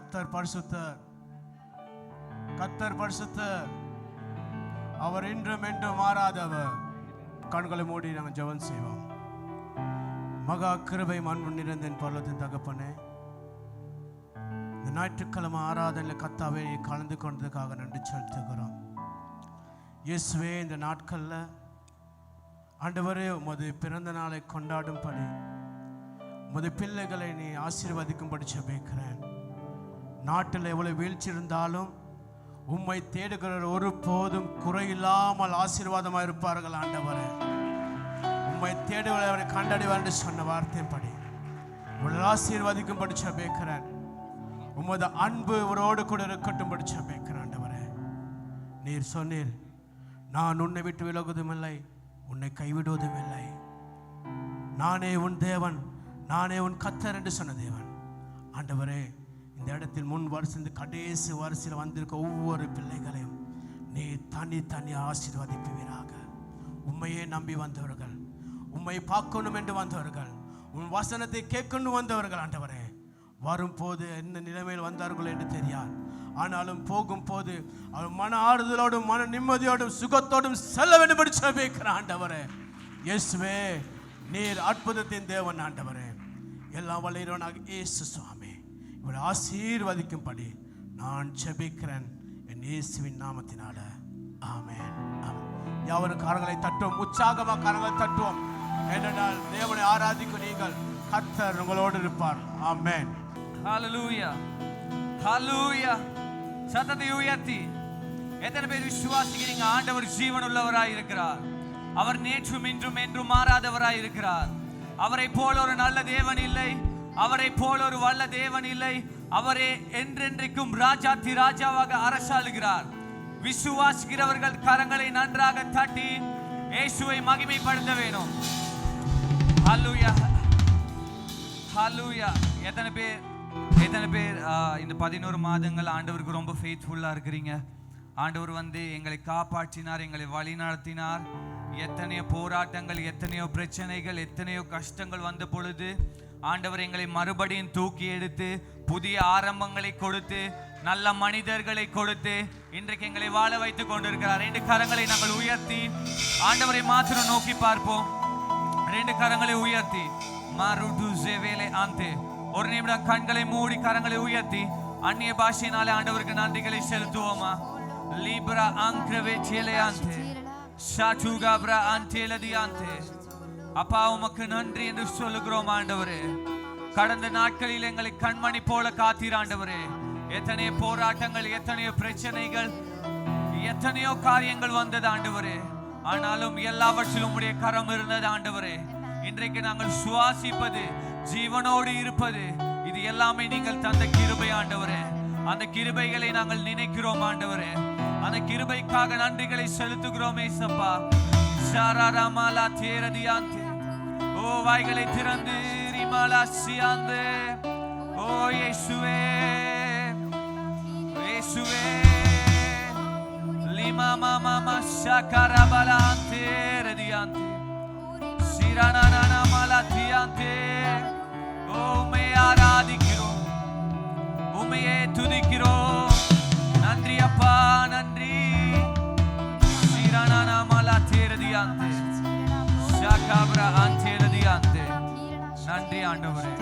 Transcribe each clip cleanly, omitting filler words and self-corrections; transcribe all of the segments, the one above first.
கர்த்தர் பரிசுத்தர், கர்த்தர் பரிசுத்தர். அவர் இன்றும் என்றும் மாறாதவர். கண்களை மூடி நாங்கள் ஜெபம் செய்வோம். மகா கிருபை மண்பு நிறைந்த பரலோகத்தின் தகப்பனே, இந்த ஞாயிற்றுக்கிழமை ஆராதனையில் கர்த்தாவே கலந்து கொண்டதுக்காக நன்றி செலுத்துகிறோம். இயேசுவே, இந்த நாட்களில் ஆண்டவரே உமது பிறந்த நாளை கொண்டாடும்படி உமது பிள்ளைகளை நீ ஆசீர்வதிக்கும்படி ஜெபிக்கிறேன். நாட்டில் எவ்வளவு வீழ்ச்சி இருந்தாலும் உம்மை தேடுகிற ஒரு போதும் குறையில்லாமல் ஆசீர்வாதமாக இருப்பார்கள். ஆண்டவரே, உம்மை தேடுகிறவரை கண்டடைவார் என்று சொன்ன வார்த்தையின்படி உங்களை ஆசீர்வதிக்கும்படி ஜெபிக்கிறேன். உமது அன்பு இவரோடு கூட இருக்கட்டும்படி ஜெபிக்கிறேன். ஆண்டவரே, நீர் சொன்னீர், நான் உன்னை விட்டு விலகுவதும் இல்லை, உன்னை கைவிடுவதும் இல்லை. நானே உன் தேவன், நானே உன் கர்த்தர் என்று சொன்ன தேவன். ஆண்டவரே, இந்த இடத்தில் முன் வருஷத்து கடைசி வரிசையில் வந்திருக்க ஒவ்வொரு பிள்ளைகளையும் நீ தனி ஆசீர்வதிப்பீராக. உண்மையே நம்பி வந்தவர்கள், உண்மை பார்க்கணும் என்று வந்தவர்கள், உன் வசனத்தை கேட்கணும் வந்தவர்கள். ஆண்டவரே, வரும்போது என்ன நிலைமையில் வந்தார்களோ என்று தெரியாது, ஆனாலும் போகும் போது அவர் மன ஆறுதலோடும் மன நிம்மதியோடும் சுகத்தோடும் செல்ல வேண்டும் ஜெபிக்கிறேன். ஆண்டவரே இயேசுவே, நீர் அற்புதத்தின் தேவன். ஆண்டவரே, எல்லாம் வல்லையவனாக இயேசு சுவாமி இவரை ஆசீர்வதிக்கும்படி நான் ஜெபிக்கிறேன் என் இயேசுவின் நாமத்தினால. ஆமென். யாவரும் கரங்களை தட்டுவோம், உற்சாகமாக கரங்களை தட்டுவோம். ஏனென்றால் தேவனை ஆராதிக்கும் நீங்கள், கர்த்தர் உங்களோடு இருப்பார். ஆமென். ஹல்லேலூயா, ஹல்லேலூயா. சத்தத்தை உயர்த்தி எத்தனை பேர் விசுவாசிக்கிறீங்க? ஆண்டவர் ஜீவன் உள்ளவராய் இருக்கிறார். அவர் நேற்றும் இன்றும் என்றும் மாறாதவராய் இருக்கிறார். அவரை போல ஒரு நல்ல தேவன் இல்லை, அவரை போல ஒரு வல்ல தேவன் இல்லை. அவரே என்றென்றைக்கும் ராஜாதி ராஜாவாக அரசாளுகிறார். விசுவாசிக்கிறவர்கள் கரங்களை நன்றாக தட்டி இயேசுவை மகிமைப்படுத்த வேணும். ஹல்லேலூயா, ஹல்லேலூயா. எத்தனை பேர் இந்த 11 மாதங்கள் ஆண்டவருக்கு ரொம்ப ஃபெய்த்ஃபுல்லாக இருக்கிறீங்க? ஆண்டவர் எங்களை காப்பாற்றினார், எங்களை வழி நடத்தினார். எத்தனையோ போராட்டங்கள், எத்தனையோ பிரச்சனைகள், எத்தனையோ கஷ்டங்கள் வந்த பொழுது ஆண்டவர் எங்களை மறுபடியும் தூக்கி எடுத்து புதிய ஆரம்பங்களை கொடுத்து நல்ல மனிதர்களை கொடுத்து இன்றைக்கு எங்களை வாழ வைத்துக் கொண்டிருக்கிறார். 2 கரங்களை நாங்கள் உயர்த்தி ஆண்டவரை மாத்திரம் நோக்கி பார்ப்போம். 2 கரங்களை உயர்த்தி ஒரு நிமிடம் கண்களை மூடி கரங்களை உயர்த்தி அந்நிய பாஷையினாலே ஆண்டவருக்கு நன்றிகளை செலுத்துவோமா? லிப்ரா அங்க்ரவே சேலையாந்தே ஷாச்சுகாப்ரா அந்தேலதியாந்தே. அப்பா, உமக்கு நன்றி என்று சொல்லுகிறோம் ஆண்டவரே. கடந்த நாட்களில் எங்களை கண்மணி போல காத்தீர் ஆண்டவரே. எத்தனையோ போராட்டங்கள், எத்தனையோ பிரச்சனைகள், எத்தனையோ காரியங்கள் வந்தது ஆண்டவரே. ஆனாலும் எல்லாவற்றிலும் உடைய கரம் இருந்தது ஆண்டவரே. இன்றைக்கு நாங்கள் சுவாசிப்பது, ஜீவனோடு இருப்பது, இது எல்லாமே நீங்கள் தந்த கிருபை ஆண்டவரே. அந்த கிருபைகளை நாங்கள் நினைக்கிறோம் ஆண்டவரே. அந்த கிருபைக்காக நன்றிகளை செலுத்துகிறோம் ஏசப்பா. ஷாராராமாலா தேரதியாந்தே. ஓ, வாய்களை திறந்து ரிமாலா சியாந்தே. ஓ இயேசுவே, இயேசுவே. லிமா மாமா ஷாகாராபாலா தேரதியாந்தே. சிரானானா மாலாதியாந்தே. உம்மை ஆராதிக்கிறோம், உம்மையே துதிக்கிறோம். நன்றி அப்பா, நன்றி. சிரானானா மாலாதியாந்தே ஷாகாப்ரா அந்தேலதியாந்தே. நன்றி ஆண்டவரே.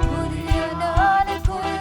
புதிய நாளுக்குள்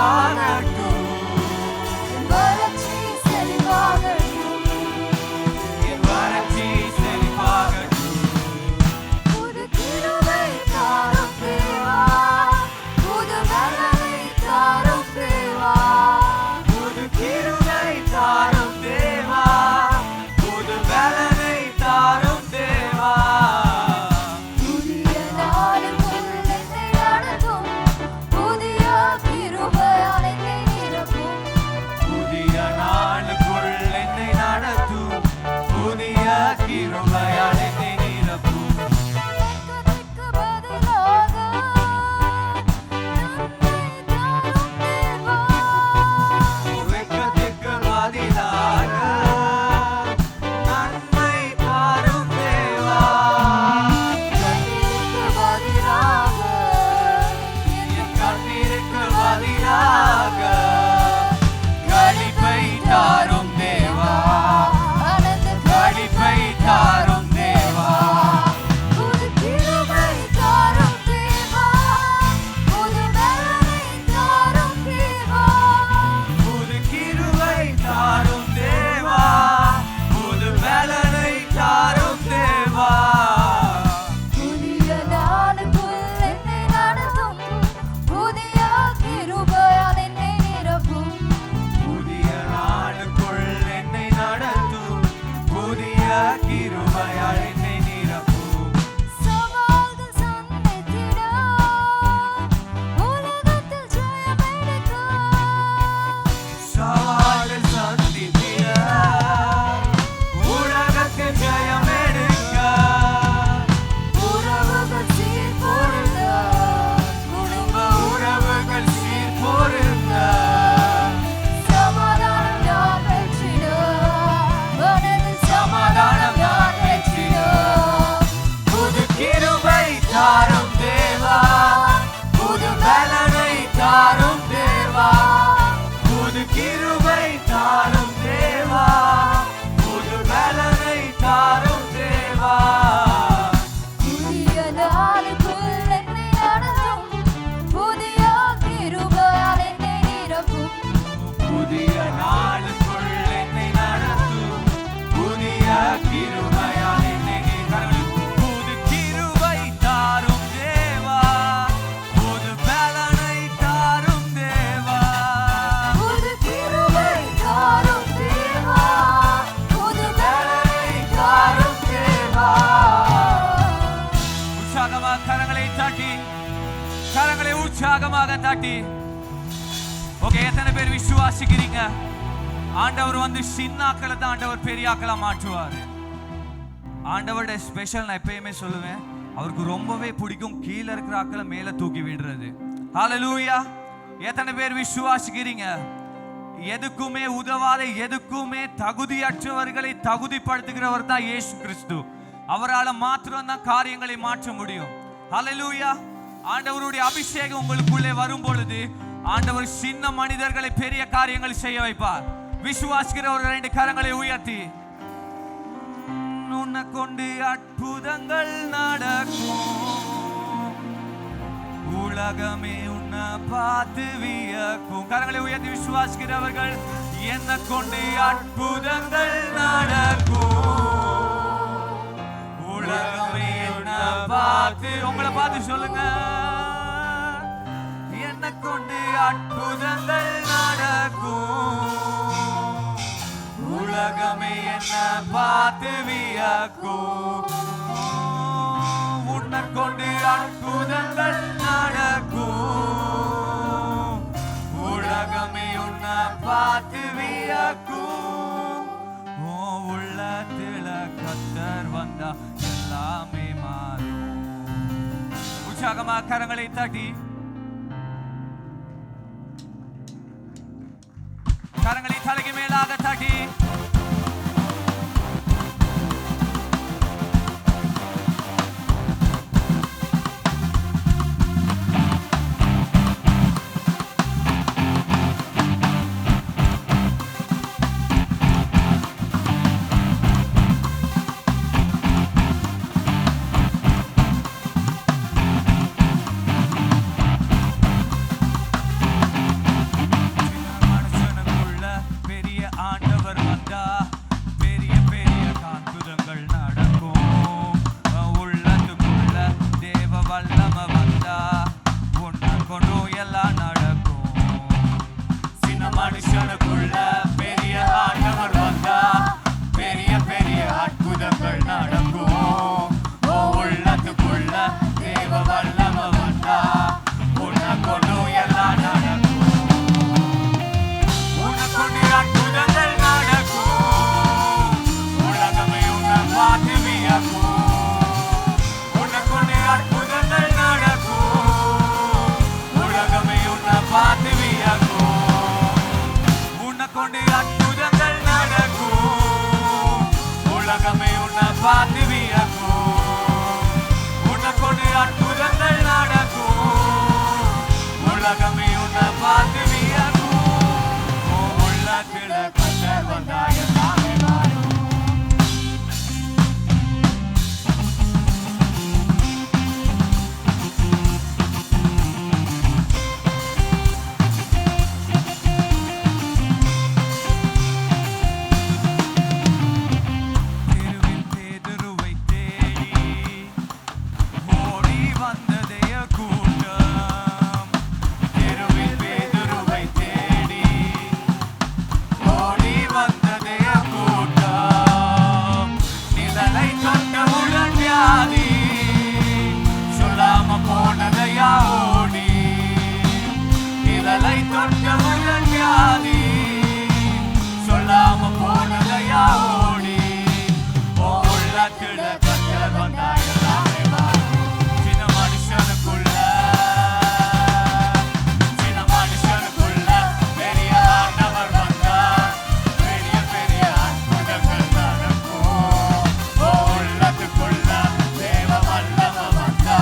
செழிப்பாகட்டும். என் வறட்சி செழிப்பாகட்டும். என் வறட்சி செழிப்பாகட்டும். புது கிருபை தாரும் தேவா, புது பலனை தாரும் தேவா. புது கிருபை தாரும் தேவா, புது பலனை தாரும் தேவா. புதிய நாளுக்குள் என்னை நடத்தும், புதிய கிருபையால் என்னை நிரப்பும். புதிய நாளுக்குள் என்னை நடத்தும், புதிய கிருபையால் என்னை நிரப்பும். வெட்கத்திற்கு பதிலாக நன்மை தாரும் தேவா. வெட்கத்திற்கு பதிலாக நன்மை தாரும் தேவா. கண்ணீருக்கு பதிலாக என் கண்ணீருக்கு பதிலாக களிப்பை தாரும் தேவா. ஆனந்த களிப்பை தாரும் தேவா. புது கிருபை தாரும் தேவா, புது பலனை தாரும் தேவா. புது கிருபை தாரும் தேவா, புது பலனை தாரும் தேவா. புதிய நாளுக்குள் என்னை நடத்தும், புதிய கிருபையால் என்னை நிரப்பும். புதிய நாளுக்குள் என்னை நடத்தும், புதிய கிருபையால் என்னை நிரப்பும். சவால்கள் சந்தித்திட, உலகத்தில் ஜெயமெடுக்க. சவால்கள் சந்தித்திட, உலகத்தில் ஜெயம் எடுக்க. உறவுகள் சீர்பொருந்த, குடும்ப உறவுகள் சீர்பொருந்த. சமாதானம் நான் பெற்றிட, மனதில் சமாதானம் நான் பெற்றிட. புது கிருபை தாரும் தேவா, புது பலனை தாரும் தேவா. புது கிருபை தாரும் தேவா, புது பலனை தாரும் தேவா. புதிய நாளுக்குள் என்னை நடத்தும், புதிய கிருபையால் என்னை நிரப்பும். புதிய நாளுக்குள் என்னை நடத்தும், புதிய கிருபையால் என்னை நிரப்பும். புது கிருபை தாரும் தேவா, புது பலனை தாரும் தேவா. புது கிருபை தாரும் தேவா, புது பலனை தாரும் தேவா. உற்சாகமாக கரங்களை தட்டி, கரங்களை உற்சாகமாக தட்டி. ஓகே, எத்தனை பேர் விசுவாசிக்கிறீங்க ஆண்டவர் வந்து சின்னாக்களை தான் ஆண்டவர் பெரியாக்களா மாற்றுவாரு. ஆண்டவருடைய ஸ்பெஷல் நான் எப்பயுமே சொல்லுவேன், அவருக்கு ரொம்பவே பிடிக்கும் கீழே இருக்கிற ஆக்களை மேல தூக்கி விடுறது. ஹalleluya. எத்தனை பேர் விசுவாசிக்கிறீங்க எதுக்குமே உதவாத, எதுக்குமே தகுதியற்றவர்களை தகுதிப்படுத்துகிறவர் தான் இயேசு கிறிஸ்து. அவரால் மாத்திரம் தான் காரியங்களை மாற்ற முடியும். ஹalleluya. ஆண்டவருடைய அபிஷேகம் உங்களுக்குள்ளே வரும் பொழுது ஆண்டவர் சின்ன மனிதர்களை பெரிய காரியங்களை செய்ய வைப்பார். விசுவாசிக்கிற ஒரு 2 கரங்களை உயர்த்தி, உன்னை கொண்டு அற்புதங்கள் நடக்கும், உலகமே உன்னை பார்த்து வியக்கும். கரங்களை உயர்த்தி விசுவாசிக்கிறவர்கள், என்னை கொண்டு அற்புதங்கள் நடக்கும், உலகமே உன்னை பார்த்து. உங்களை பார்த்து சொல்லுங்க, என்னை கொண்டு அற்புதங்கள் நடக்கும், உலகமே என்ன பார்த்து வியக்கும். உன்னை கொண்டு அற்புதங்கள் நடக்கும், உலகமே உன்னை பார்த்து வியக்கும். உள்ளத்துல கர்த்தர் வந்தா எல்லாமே மாறும். உற்சாகமா கரங்களை தட்டி, கரங்களை தலைக்கு மேலாக தட்டி, மனுஷனுக்குள்ள பெரிய ஆண்டவர் வந்தா பெரிய பெரிய அற்புதங்கள் நடக்கும். ஓ உள்ளத்துக்குள்ள தேவ வல்லம வந்தா உன்னை கொண்டு எல்லாம் நடக்கும். உன்னை கொண்டு அற்புதங்கள் நடக்கும். உலகமே உன்னை பார்த்து வியக்கும். உன்னை கொண்டு அற்புதங்கள் நடக்கும். உலகமே உன்னை பார்த்து வியக்கும். உன்னை கொண்டு அற்புதங்கள் நடக்கும். உலகமே உன்னை பார்த்து வியக்கும். உன்னை கொண்டு அற்புதங்கள் நடக்கும். உலகமே உன்னை பார்த்து வியக்கும். உன் உள்ளத்துல கர்த்தர் வந்தா எல்லாமே மாறும். தெருவில் பேதுருவை தேடி ஓடி வந்ததே கூட்டம். தெருவில் பேதுருவை தேடி ஓடி வந்ததே கூட்டம். நிழலை தொட்டவுடன் வியாதி சொல்லாம போனதையா ஓடி. நிழலை தொட்டவுடன் வியாதி சொல்லாம போனதையா ஓடி. ஓ உள்ளத்துல கர்த்தர் வந்தா எல்லாமே மாறும். சின்ன மனுஷனுக்குள்ள சின்ன மனுஷனுக்குள்ள பெரிய ஆண்டவர் வந்தா பெரிய பெரிய அற்புதங்கள் நடக்கும். ஓ உள்ளத்துக்குள்ள தேவ வல்லம வந்தா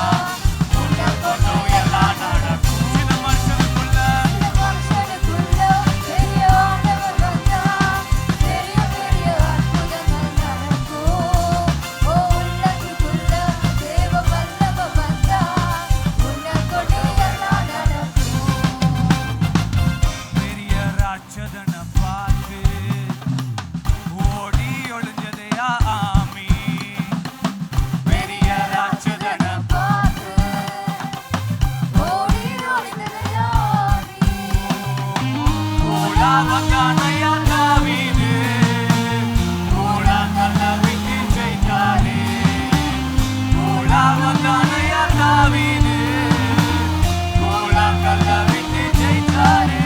உன்னை கொண்டு எல்லாம் நடக்கும். சின்ன மனுஷனுக்குள்ள மனுஷனுக்குள்ள பெரிய ஆண்டவர் வந்தா பெரிய பெரிய அற்புதங்கள் நடக்கும். ஓ உள்ளத்துக்குள்ள தேவ வல்லம வந்தா உன்னை கொண்டு எல்லாம் நடக்கும். பெரிய ராட்சதனை பார்த்து ஓடி ஒளிஞ்சதையா ஆமி. பெரிய ராட்சதனை பார்த்து ஓடி ஒளிந்ததையா நீ. கூலா வந்தானையா தாவீது. கூழாங்கல்ல விட்டு ஜெயித்தாரே. கூலா வந்தானையா தாவீது. கூழாங்கல்ல விட்டு ஜெயித்தாரே.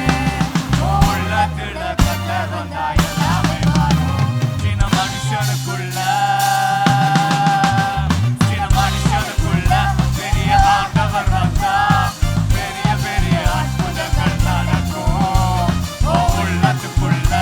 உள்ளத்துல கர்த்தர் வந்தா எல்லாமே மாறும். சின்ன மனுஷனுக்குள்ள சின்ன மனுஷனுக்குள்ள பெரிய ஆண்டவர் வந்தா பெரிய பெரிய அற்புதங்கள் நடக்கும். ஓ உள்ளத்துக்குள்ள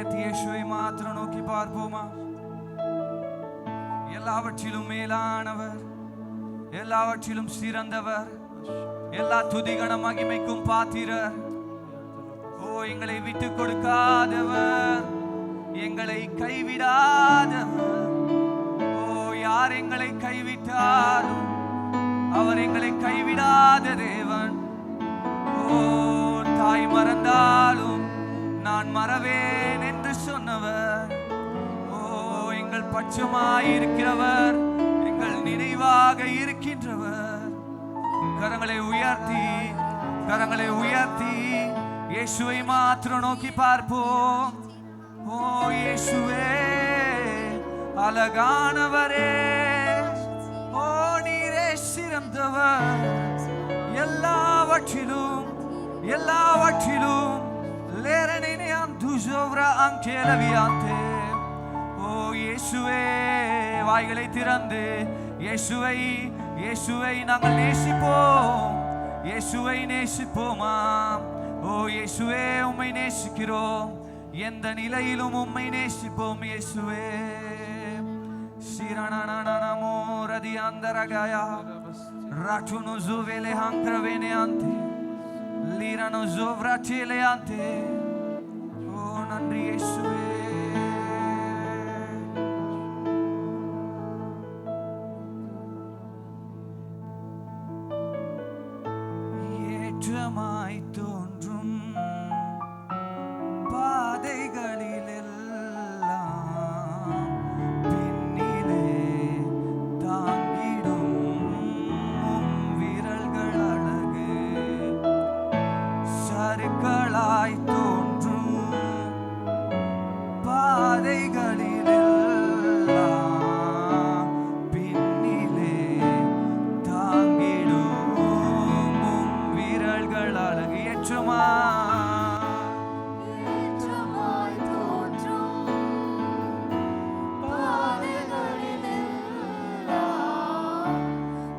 உயர்த்தி இயேசுவை மாத்திரம் நோக்கி பார்ப்போமா? எல்லாவற்றிலும் மேலானவர், எல்லாவற்றிலும் சிறந்தவர், எல்லா துதிகன மகிமைக்கும் பாத்திரர். ஓ, எங்களை விட்டு கொடுக்காதவர், எங்களை கைவிடாதவர். ஓ, யார் எங்களை கைவிட்டாலும் அவர் எங்களை கைவிடாத தேவன். ஓ, தாய் மறந்தாலும் நான் மறவேன் என்று சொன்னவர். ஓ, எங்கள் பட்சமாயிருக்கிறவர், எங்கள் நினைவாக இருக்கின்றவர். கரங்களை உயர்த்தி, கரங்களை உயர்த்தி இயேசுவை மாத்திரம் நோக்கி பார்ப்போம். ஓ இயேசுவே, அழகானவரே, ஓ நீரே சிறந்தவர். எல்லாவற்றிலும் எல்லாவற்றிலும் லேரனினியாம் துஜோவ்ரா அங்கேலவியாந்தே. ஓ இயேசுவே, வாய்களை திறந்து இயேசுவை இயேசுவை நாங்கள் நேசிப்போம். இயேசுவை நேசிப்போமா? ஓ இயேசுவே, உம்மை நேசிக்கிறோம். எந்த நிலையிலும் உம்மை நேசிப்போம் இயேசுவே. சிரணனனனமோ ரதியாந்தரகாயா ராச்சுனோ ஜோவேலே ஹாங்கிரவேனேயாந்தே லீரனோ ஜோவ்ராச்சேலேயாந்தே. ஓ நன்றி இயேசுவே. ஏற்றமாய் தோன்றும் பாதைகளிலெல்லாம் பின்னிலே தாங்கிடும் உம் விரல்கள் அழகு. சறுக்களாய் தோன்றும் பாதைகளிலெல்லாம் பின்னிலே தாங்கிடும் உம் விரல்கள் அழகு. ஏற்றமா ஏற்றமாய் தோன்றும் பாதைகளிலெல்லாம்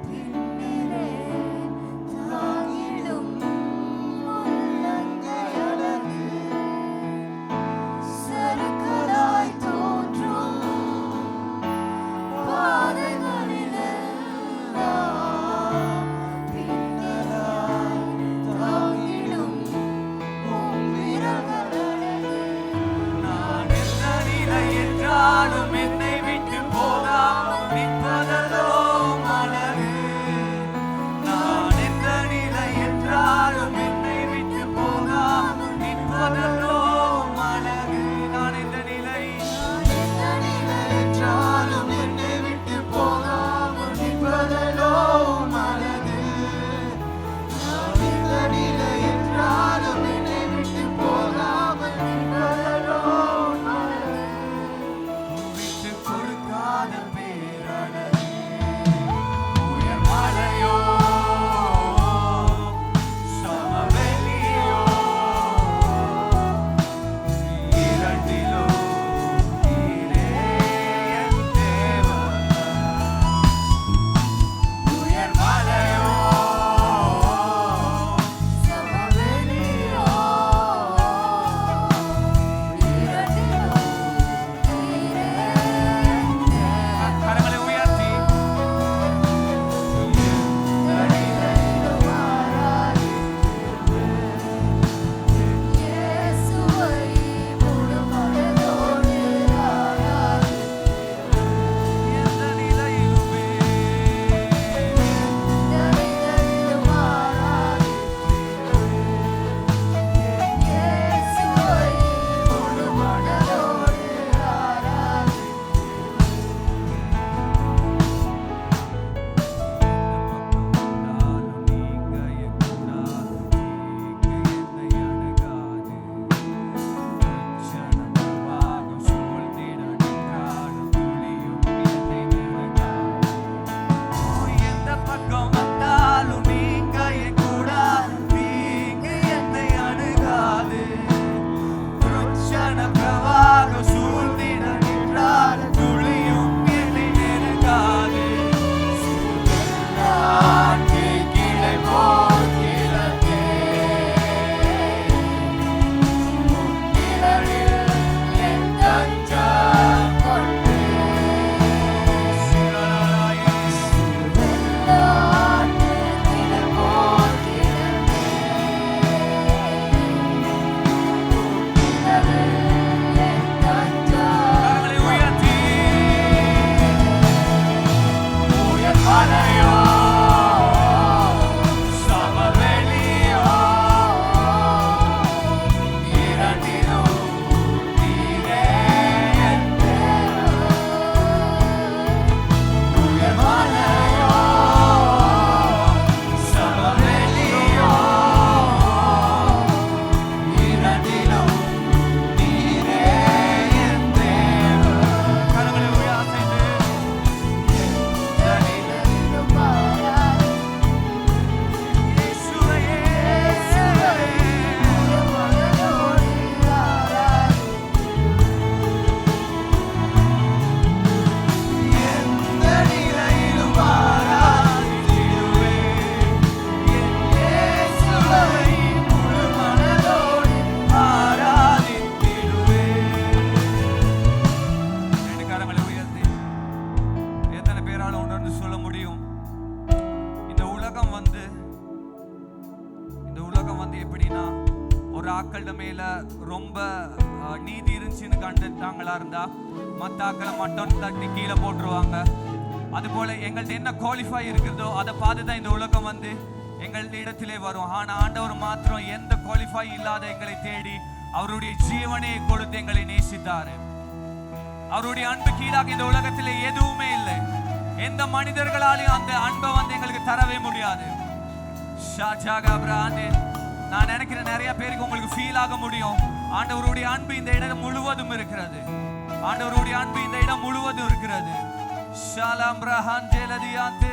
பின்னிலே தாங்கிடும் உள்ளங்கை அழகு. சறுக்கலாய் தோன்றும் பாதைகளிலெல்லாம் பின்னலாய் தாங்கிடும் உம் விரல்கள் அழகு. நான் எந்த நிலை என்றாலும் என்னை விட்டு போகாமல் நிற்பதல்லோ உம் அழகு. நான் எந்த நிலை என்றாலும் என்னை விட்டு போகாமல் நிற்பதல்லோ உம் அழகு. நான் எந்த நிலை எந்த நிலை என்றாலும் என்னை விட்டு போகாமல் நிற்பதல்லோ உம் அழகு. நான் எந்த நிலை என்றாலும் என்னை விட்டு போகாமல் நிற்பதல்லோ உம் அழகு. விட்டு ரொம்ப நீதி இருந்துச்சுன்னு கண்டுட்டாங்களா இருந்தா மத்தாக்களை மட்டும் தட்டி கீழே போட்டுருவாங்க. அதுபோல எங்கள்ட்ட என்ன குவாலிஃபை இருக்கிறதோ அதை பார்த்து தான் இந்த உலகம் வந்து எங்கள் இடத்திலே வரும். ஆனால் ஆண்டவர் மாத்திரம் எந்த குவாலிஃபை இல்லாத எங்களை தேடி அவருடைய ஜீவனை கொடுத்து எங்களை நேசித்தாரு. அவருடைய அன்பு கீழாக இந்த உலகத்திலே எதுவுமே இல்லை. எந்த மனிதர்களாலையும் அந்த அன்பை வந்து எங்களுக்கு தரவே முடியாது. நான் நினைக்கிறேன் நிறைய பேருக்கு உங்களுக்கு ஃபீல் ஆக முடியும். ஆண்டவருடைய அன்பு இந்த இடம் முழுவதும் இருக்கிறது. ஆண்டவருடைய அன்பு இந்த இடம் முழுவதும் இருக்கிறது. ஷாலாம் ரஹான் ஜெலதியாந்தே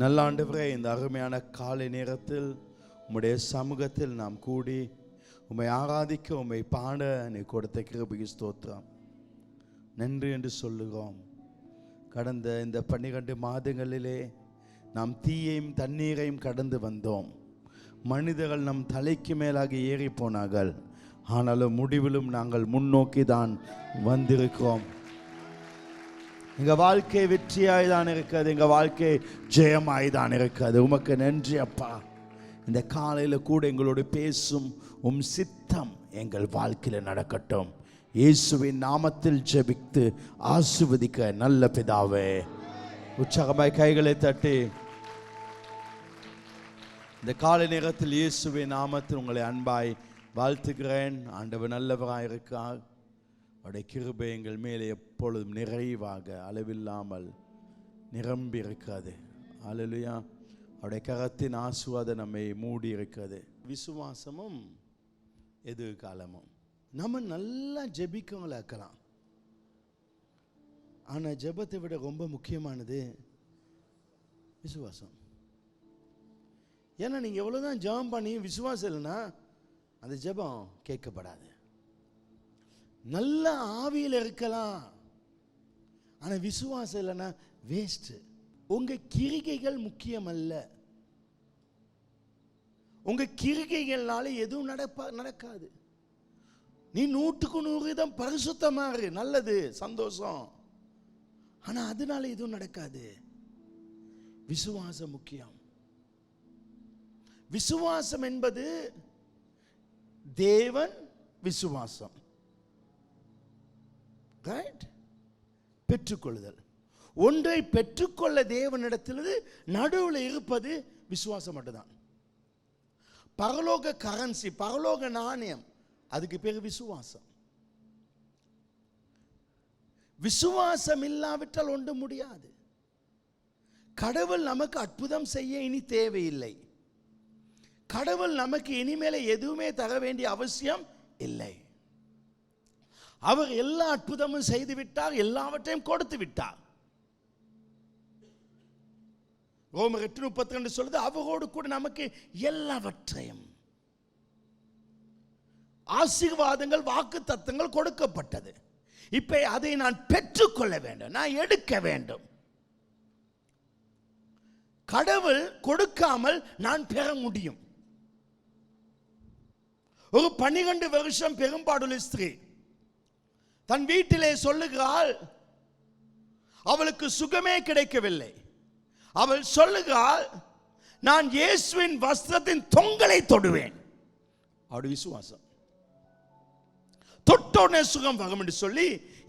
நல்ல ஆண்டவரே, இந்த அருமையான காலை நேரத்தில் உம்முடைய சமூகத்தில் நாம் கூடி உம்மை ஆராதிக்க, உம்மை பாட நீ கொடுத்த கிருபைக்கு ஸ்தோத்திரம், நன்றி என்று சொல்லுகிறோம். கடந்த இந்த 12 மாதங்களிலே நாம் தீயையும் தண்ணீரையும் கடந்து வந்தோம். மனிதர்கள் நம் தலைக்கு மேலாக ஏறி போனார்கள். ஆனாலும் முடிவிலும் நாங்கள் முன்னோக்கி தான் வந்திருக்கிறோம். எங்கள் வாழ்க்கை வெற்றியாய் தான் இருக்கிறது, எங்கள் வாழ்க்கை ஜெயமாய் தான் இருக்கிறது. உமக்கு நன்றி அப்பா. இந்த காலையில் கூட எங்களோடு பேசும் உம் சித்தம் எங்கள் வாழ்க்கையில் நடக்கட்டும். இயேசுவின் நாமத்தில் ஜெபித்து ஆசீர்வதிக்க நல்ல பிதாவே. உற்சாகமாய் கைகளை தட்டி இந்த காலை நேரத்தில் இயேசுவின் நாமத்தில் உங்களை அன்பாய் வாழ்த்துகிறேன். ஆண்டவர் நல்லவராக இருக்கார். அவருடைய கிருபை எங்கள் மேலே எப்பொழுதும் நிறைவாக அளவில்லாமல் நிரம்பி இருக்கிறது. அல்லேலூயா. அவருடைய கரத்தின் ஆசீர்வாதம் நம்மை மூடி இருக்கிறது. விசுவாசமும் எதிர்காலமும். நம்ம நல்லா ஜெபிக்கவங்கள இருக்கலாம், ஆனால் ஜெபத்தை விட ரொம்ப முக்கியமானது விசுவாசம். ஏன்னா நீங்கள் எவ்வளோதான் ஜெபம் பண்ணியும் விசுவாசம் இல்லைன்னா அந்த ஜெபம் கேட்கப்படாது. நல்ல ஆவியில் இருக்கலாம், ஆனால் விசுவாசம் இல்லைன்னா வேஸ்ட். உங்க கிரிகைகள் முக்கியம் அல்ல. உங்க கிரிகைகள்னால எதுவும் நடக்காது. நீ 100% பரிசுத்தமா இரு, நல்லது, சந்தோஷம். ஆனா அதனால எதுவும் நடக்காது. விசுவாசம் முக்கியம். விசுவாசம் என்பது தேவன் விசுவாசம், ரைட்? பெற்றுக்கொள்ளுதல். ஒன்றை பெற்றுக்கொள்ள தேவனிடத்திலிருந்து நடுவில் இருப்பது விசுவாசம் மட்டும்தான். பரலோக கரன்சி, பரலோக நாணயம், அதுக்கு பேர் விசுவாசம். விசுவாசம் இல்லாவிட்டால் ஒன்று முடியாது. கடவுள் நமக்கு அற்புதம் செய்ய இனி தேவையில்லை. கடவுள் நமக்கு இனிமேல எதுவுமே தர வேண்டிய அவசியம் இல்லை. அவர் எல்லா அற்புதமும் செய்து விட்டார், எல்லாவற்றையும் கொடுத்து விட்டார். ரோமர் 8:32 சொல்லுது, அவரோடு கூட நமக்கு எல்லாவற்றையும், ஆசீர்வாதங்கள், வாக்கு தத்தங்கள் கொடுக்கப்பட்டது. இப்ப அதை நான் பெற்றுக்கொள்ள வேண்டும், நான் எடுக்க வேண்டும். கடவுள் கொடுக்காமல் நான் பெற முடியும். ஒரு 12 வருஷம் பெரும்பாடுள்ள ஸ்திரீ தன் வீட்டிலே சொல்லுகிறாள், அவளுக்கு சுகமே கிடைக்கவில்லை. அவள் சொல்லுகிறாள், நான் இயேசுவின் வஸ்திரத்தின் தொங்கலை தொடுவேன். அவருடைய விசுவாசம். தொட்டோடனே சுகம் வரும் என்று சொல்லி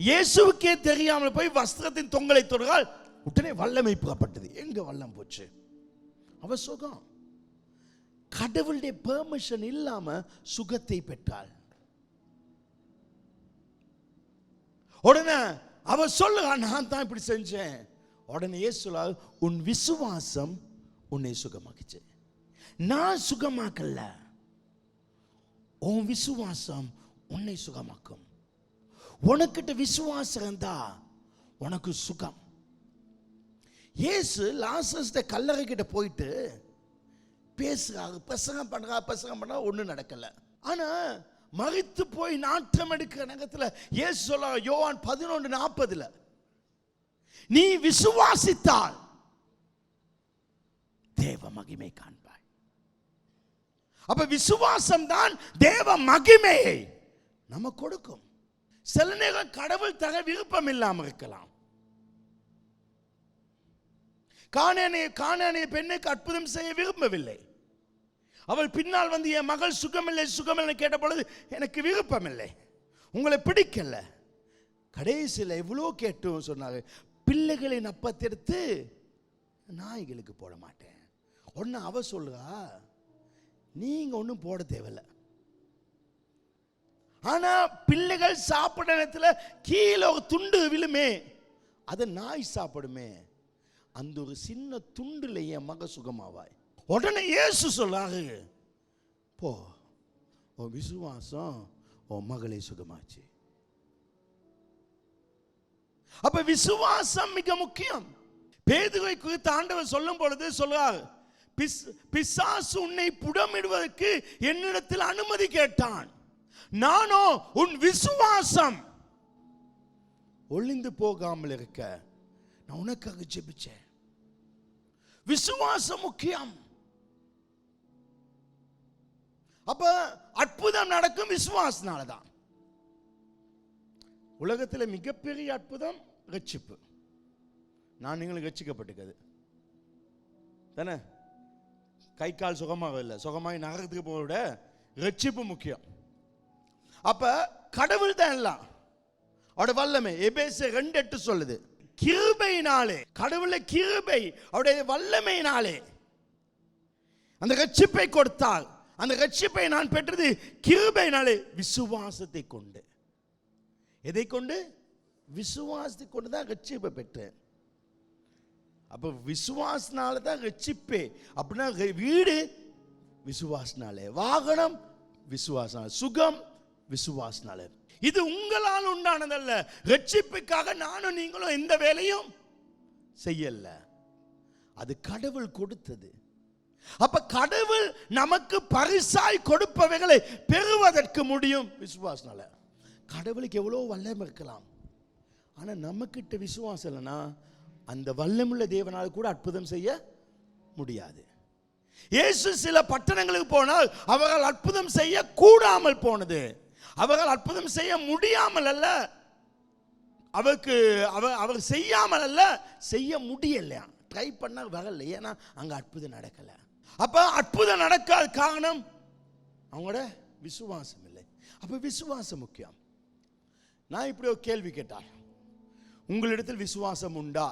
இயேசுவுக்கே தெரியாமல் போய் வஸ்திரத்தின் தொங்கலை தொடுகிறாள். உடனே வல்லமை புறப்பட்டது. எங்க வல்லம் போச்சு? அவ சுகம். கடவுளுடைய பெர்மிஷன் இல்லாம சுகத்தை பெற்றாள். உடனே அவ சொல்லுறா, நான் தான் இப்படி செஞ்சேன். உடனே இயேசு, உன் விசுவாசம் உன்னை சுகமாக்குச்சு. நான் சுகமாக்கல, உன் விசுவாசம் உன்னை சுகமாக்கும். உனக்கிட்ட விசுவாசம் இருந்தா உனக்கு சுகம். இயேசு லாசருடைய கல்லறை கிட்ட போயிட்டு பேசுறாரு, பிரசங்கம் பண்றா, ஒன்றும் நடக்கல. ஆனா மரித்து போய் நாற்றம் எடுக்கிற நேரத்தில் இயேசு சொல்ல, யோவான் 11:40, நீ விசுவாசித்தால் தேவ மகிமை காண்பாய். அப்ப விசுவாசம் தான் தேவ மகிமையை நம்ம கொடுக்கும். சில நேரம் கடவுள் தர விருப்பம் இல்லாமல் இருக்கலாம். கானானிய பெண்ணுக்கு அற்புதம் செய்ய விரும்பவில்லை. அவள் பின்னால் வந்து, என் மகள் சுகமில்லை சுகமில்லை கேட்ட பொழுது, எனக்கு விருப்பம் இல்லை, உங்களை பிடிக்கல. கடைசியில் எவ்வளோ கேட்டும் சொன்னாங்க, பிள்ளைகளின் அப்பத்தெடுத்து நாய்களுக்கு போட மாட்டேன். ஒன்று அவ சொல்றா, நீங்க ஒன்றும் போட தேவையில்லை. ஆனா பிள்ளைகள் சாப்பிட நேரத்தில் கீழே ஒரு துண்டு விழுமே, அதை நாய் சாப்பிடுமே, அந்த ஒரு சின்ன துண்டுல என் மக சுகமாவாய். உடனே இயேசு சொல்றாரு, போ, உன் விசுவாசம் உன் மகளை சுகமாச்சு. அப்ப விசுவாசம் மிக முக்கியம். பேதுருவை குறித்து ஆண்டவர் சொல்லும் பொழுது சொல்றார், பிசாசு உன்னை புடமிடுவதற்கு என்னிடத்தில் அனுமதி கேட்டான், நானோ உன் விசுவாசம் ஒளிந்து போகாமல் இருக்க நான் உனக்காக ஜெபிச்சேன். விசுவாசம் முக்கியம். அப்ப அற்புதம் நடக்கும் விசுவாசனாலதான். உலகத்தில் மிகப்பெரிய அற்புதம் ரட்சிப்பு. நான் நீங்களும் ரட்சிக்கப்பட்டிருக்கிறது தானே. கை கால் சுகமாக இல்லை, சுகமாகி நகரத்துக்கு போக விட ரட்சிப்பு முக்கியம். அப்ப கடவுள் தான் எல்லாம். அவருடைய வல்லமை எபேசியர் 2:8 சொல்லுது, கிருபையினாலே, கடவுளை கிருபை அவருடைய வல்லமையினாலே அந்த ரட்சிப்பை கொடுத்தார். அந்த ரட்சிப்பை நான் பெற்றது கிருபையினாலே, விசுவாசத்தை கொண்டு. எதை கொண்டு? விசுவாசத்தை கொண்டு தான் ரட்சிப்பை பெற்றேன். அப்ப விசுவாசனால தான் ரட்சிப்பே. அப்படின்னா வீடு விசுவாசனாலே, வாகனம் விசுவாசனால, சுகம் விசுவாசனால. இது உங்களால் உண்டானதல்ல. ரட்சிப்புக்காக நானும் நீங்களும் எந்த வேலையும் செய்யல, அது கடவுள் கொடுத்தது. அப்ப கடவுள் நமக்கு பரிசாய் கொடுப்பவைகளை பெறுவதற்கு முடியும் விசுவாசனால. கடவுளுக்கு எவ்வளவு வல்லமை இருக்கலாம், ஆனா நமக்கிட்ட விசுவாசம் இல்லைன்னா அந்த வல்லமுள்ள தேவனால் கூட அற்புதம் செய்ய முடியாது. இயேசு சில பட்டணங்களுக்கு போனால் அவர்கள் அற்புதம் செய்ய கூடாமல் போனது. அவர்கள் அற்புதம் செய்ய முடியாமல் அல்ல, அவர் செய்யாமல் அல்ல, செய்ய முடியலையா. ட்ரை பண்ண வரல, ஏன்னா அங்க அற்புதம் நடக்கல. அப்ப அற்புதம் நடக்காத காரணம் அவங்களோட விசுவாசம் இல்லை. அப்ப விசுவாசம் முக்கியம். நான் இப்படி ஒரு கேள்வி கேட்டால், உங்களிடத்தில் விசுவாசம் உண்டா?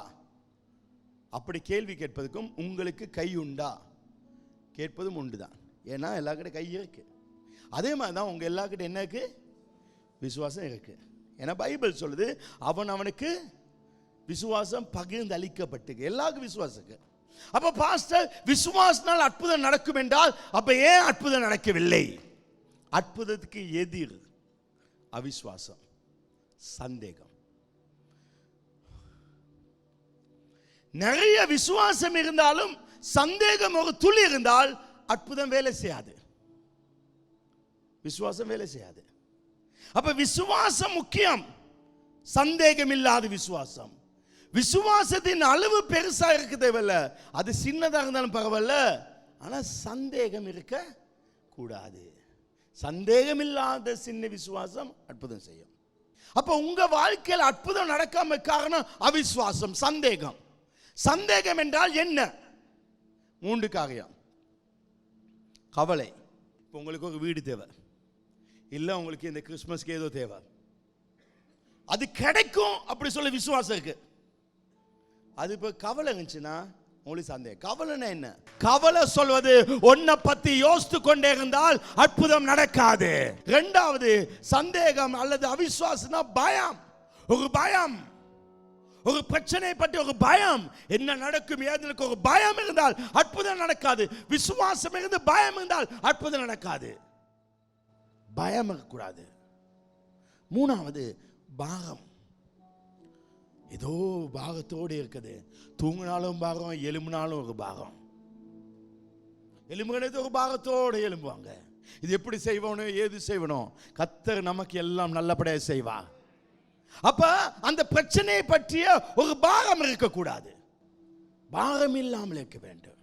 அப்படி கேள்வி கேட்பதுக்கும் உங்களுக்கு கை உண்டா கேட்பதும் உண்டுதான். ஏன்னா எல்லாருக்கிட்ட கை இருக்கு. அதே மாதிரி தான் உங்க எல்லாருக்கிட்ட என்ன இருக்கு? விசுவாசம் இருக்கு. ஏன்னா பைபிள் சொல்லுது, அவனுக்கு விசுவாசம் பகிர்ந்து அளிக்கப்பட்டு. எல்லாருக்கும் விசுவாசம் இருக்கு. அப்ப பாஸ்டர், விசுவாசனால் அற்புதம் நடக்கும் என்றால் அப்ப ஏன் அற்புதம் நடக்கவில்லை? அற்புதத்துக்கு எதிர் அவிசுவாசம், சந்தேகம். நிறைய விசுவாசம் இருந்தாலும் சந்தேகம் ஒரு துளி இருந்தால் அற்புதம் வேலை செய்யாது, விசுவாசம் வேலை செய்யாது. அப்ப விசுவாசம் முக்கியம், சந்தேகம் இல்லாத விசுவாசம். விசுவாசத்தின் அளவு பெருசா இருக்க தேவையில்ல, அது சின்னதாக இருந்தாலும் பரவாயில்ல, ஆனா சந்தேகம் இருக்க கூடாது. சந்தேகம் இல்லாத சின்ன விசுவாசம் அற்புதம் செய்யும். அப்ப உங்க வாழ்க்கையில் அற்புதம் நடக்காம காரணம் அவிசுவாசம், சந்தேகம். சந்தேகம் என்றால் என்ன? 3 காரியம். கவலை. இப்போ உங்களுக்கு ஒரு வீடு தேவை, இல்லை உங்களுக்கு இந்த கிறிஸ்மஸ்க்கு ஏதோ தேவை, அது கிடைக்கும் அப்படி சொல்ல விசுவாசம் இருக்கு. அது இப்போ கவலை இருந்துச்சுன்னா உங்களுக்கு சந்தேகம். கவலைன்னா என்ன? கவலை சொல்வது ஒன்ன பத்தி யோசித்து கொண்டே இருந்தால் அற்புதம் நடக்காது. 2வது சந்தேகம் அல்லது அவிசுவாசம்னா பயம். ஒரு பயம், ஒரு பிரச்சனை பற்றி ஒரு பயம், என்ன நடக்கும் ஏதுக்கு ஒரு பயம் இருந்தால் அற்புதம் நடக்காது. விசுவாசம் இருந்து பயம் இருந்தால் அற்புதம் நடக்காது. பயம் இருக்கக்கூடாது. 3வது பாகம். ஏதோ பாகத்தோடு இருக்குது. தூங்கினாலும் பாகம், எலும்பினாலும் ஒரு பாகம். எலும்புகிறது ஒரு பாகத்தோடு எலும்புவாங்க. இது எப்படி செய்வணும், ஏது செய்வணும், கர்த்தர் நமக்கு எல்லாம் நல்லபடியாக செய்வார். அப்ப அந்த பிரச்சனையை பற்றிய ஒரு பாகம் இருக்கக்கூடாது, பாகம் இல்லாமல் இருக்க வேண்டும்.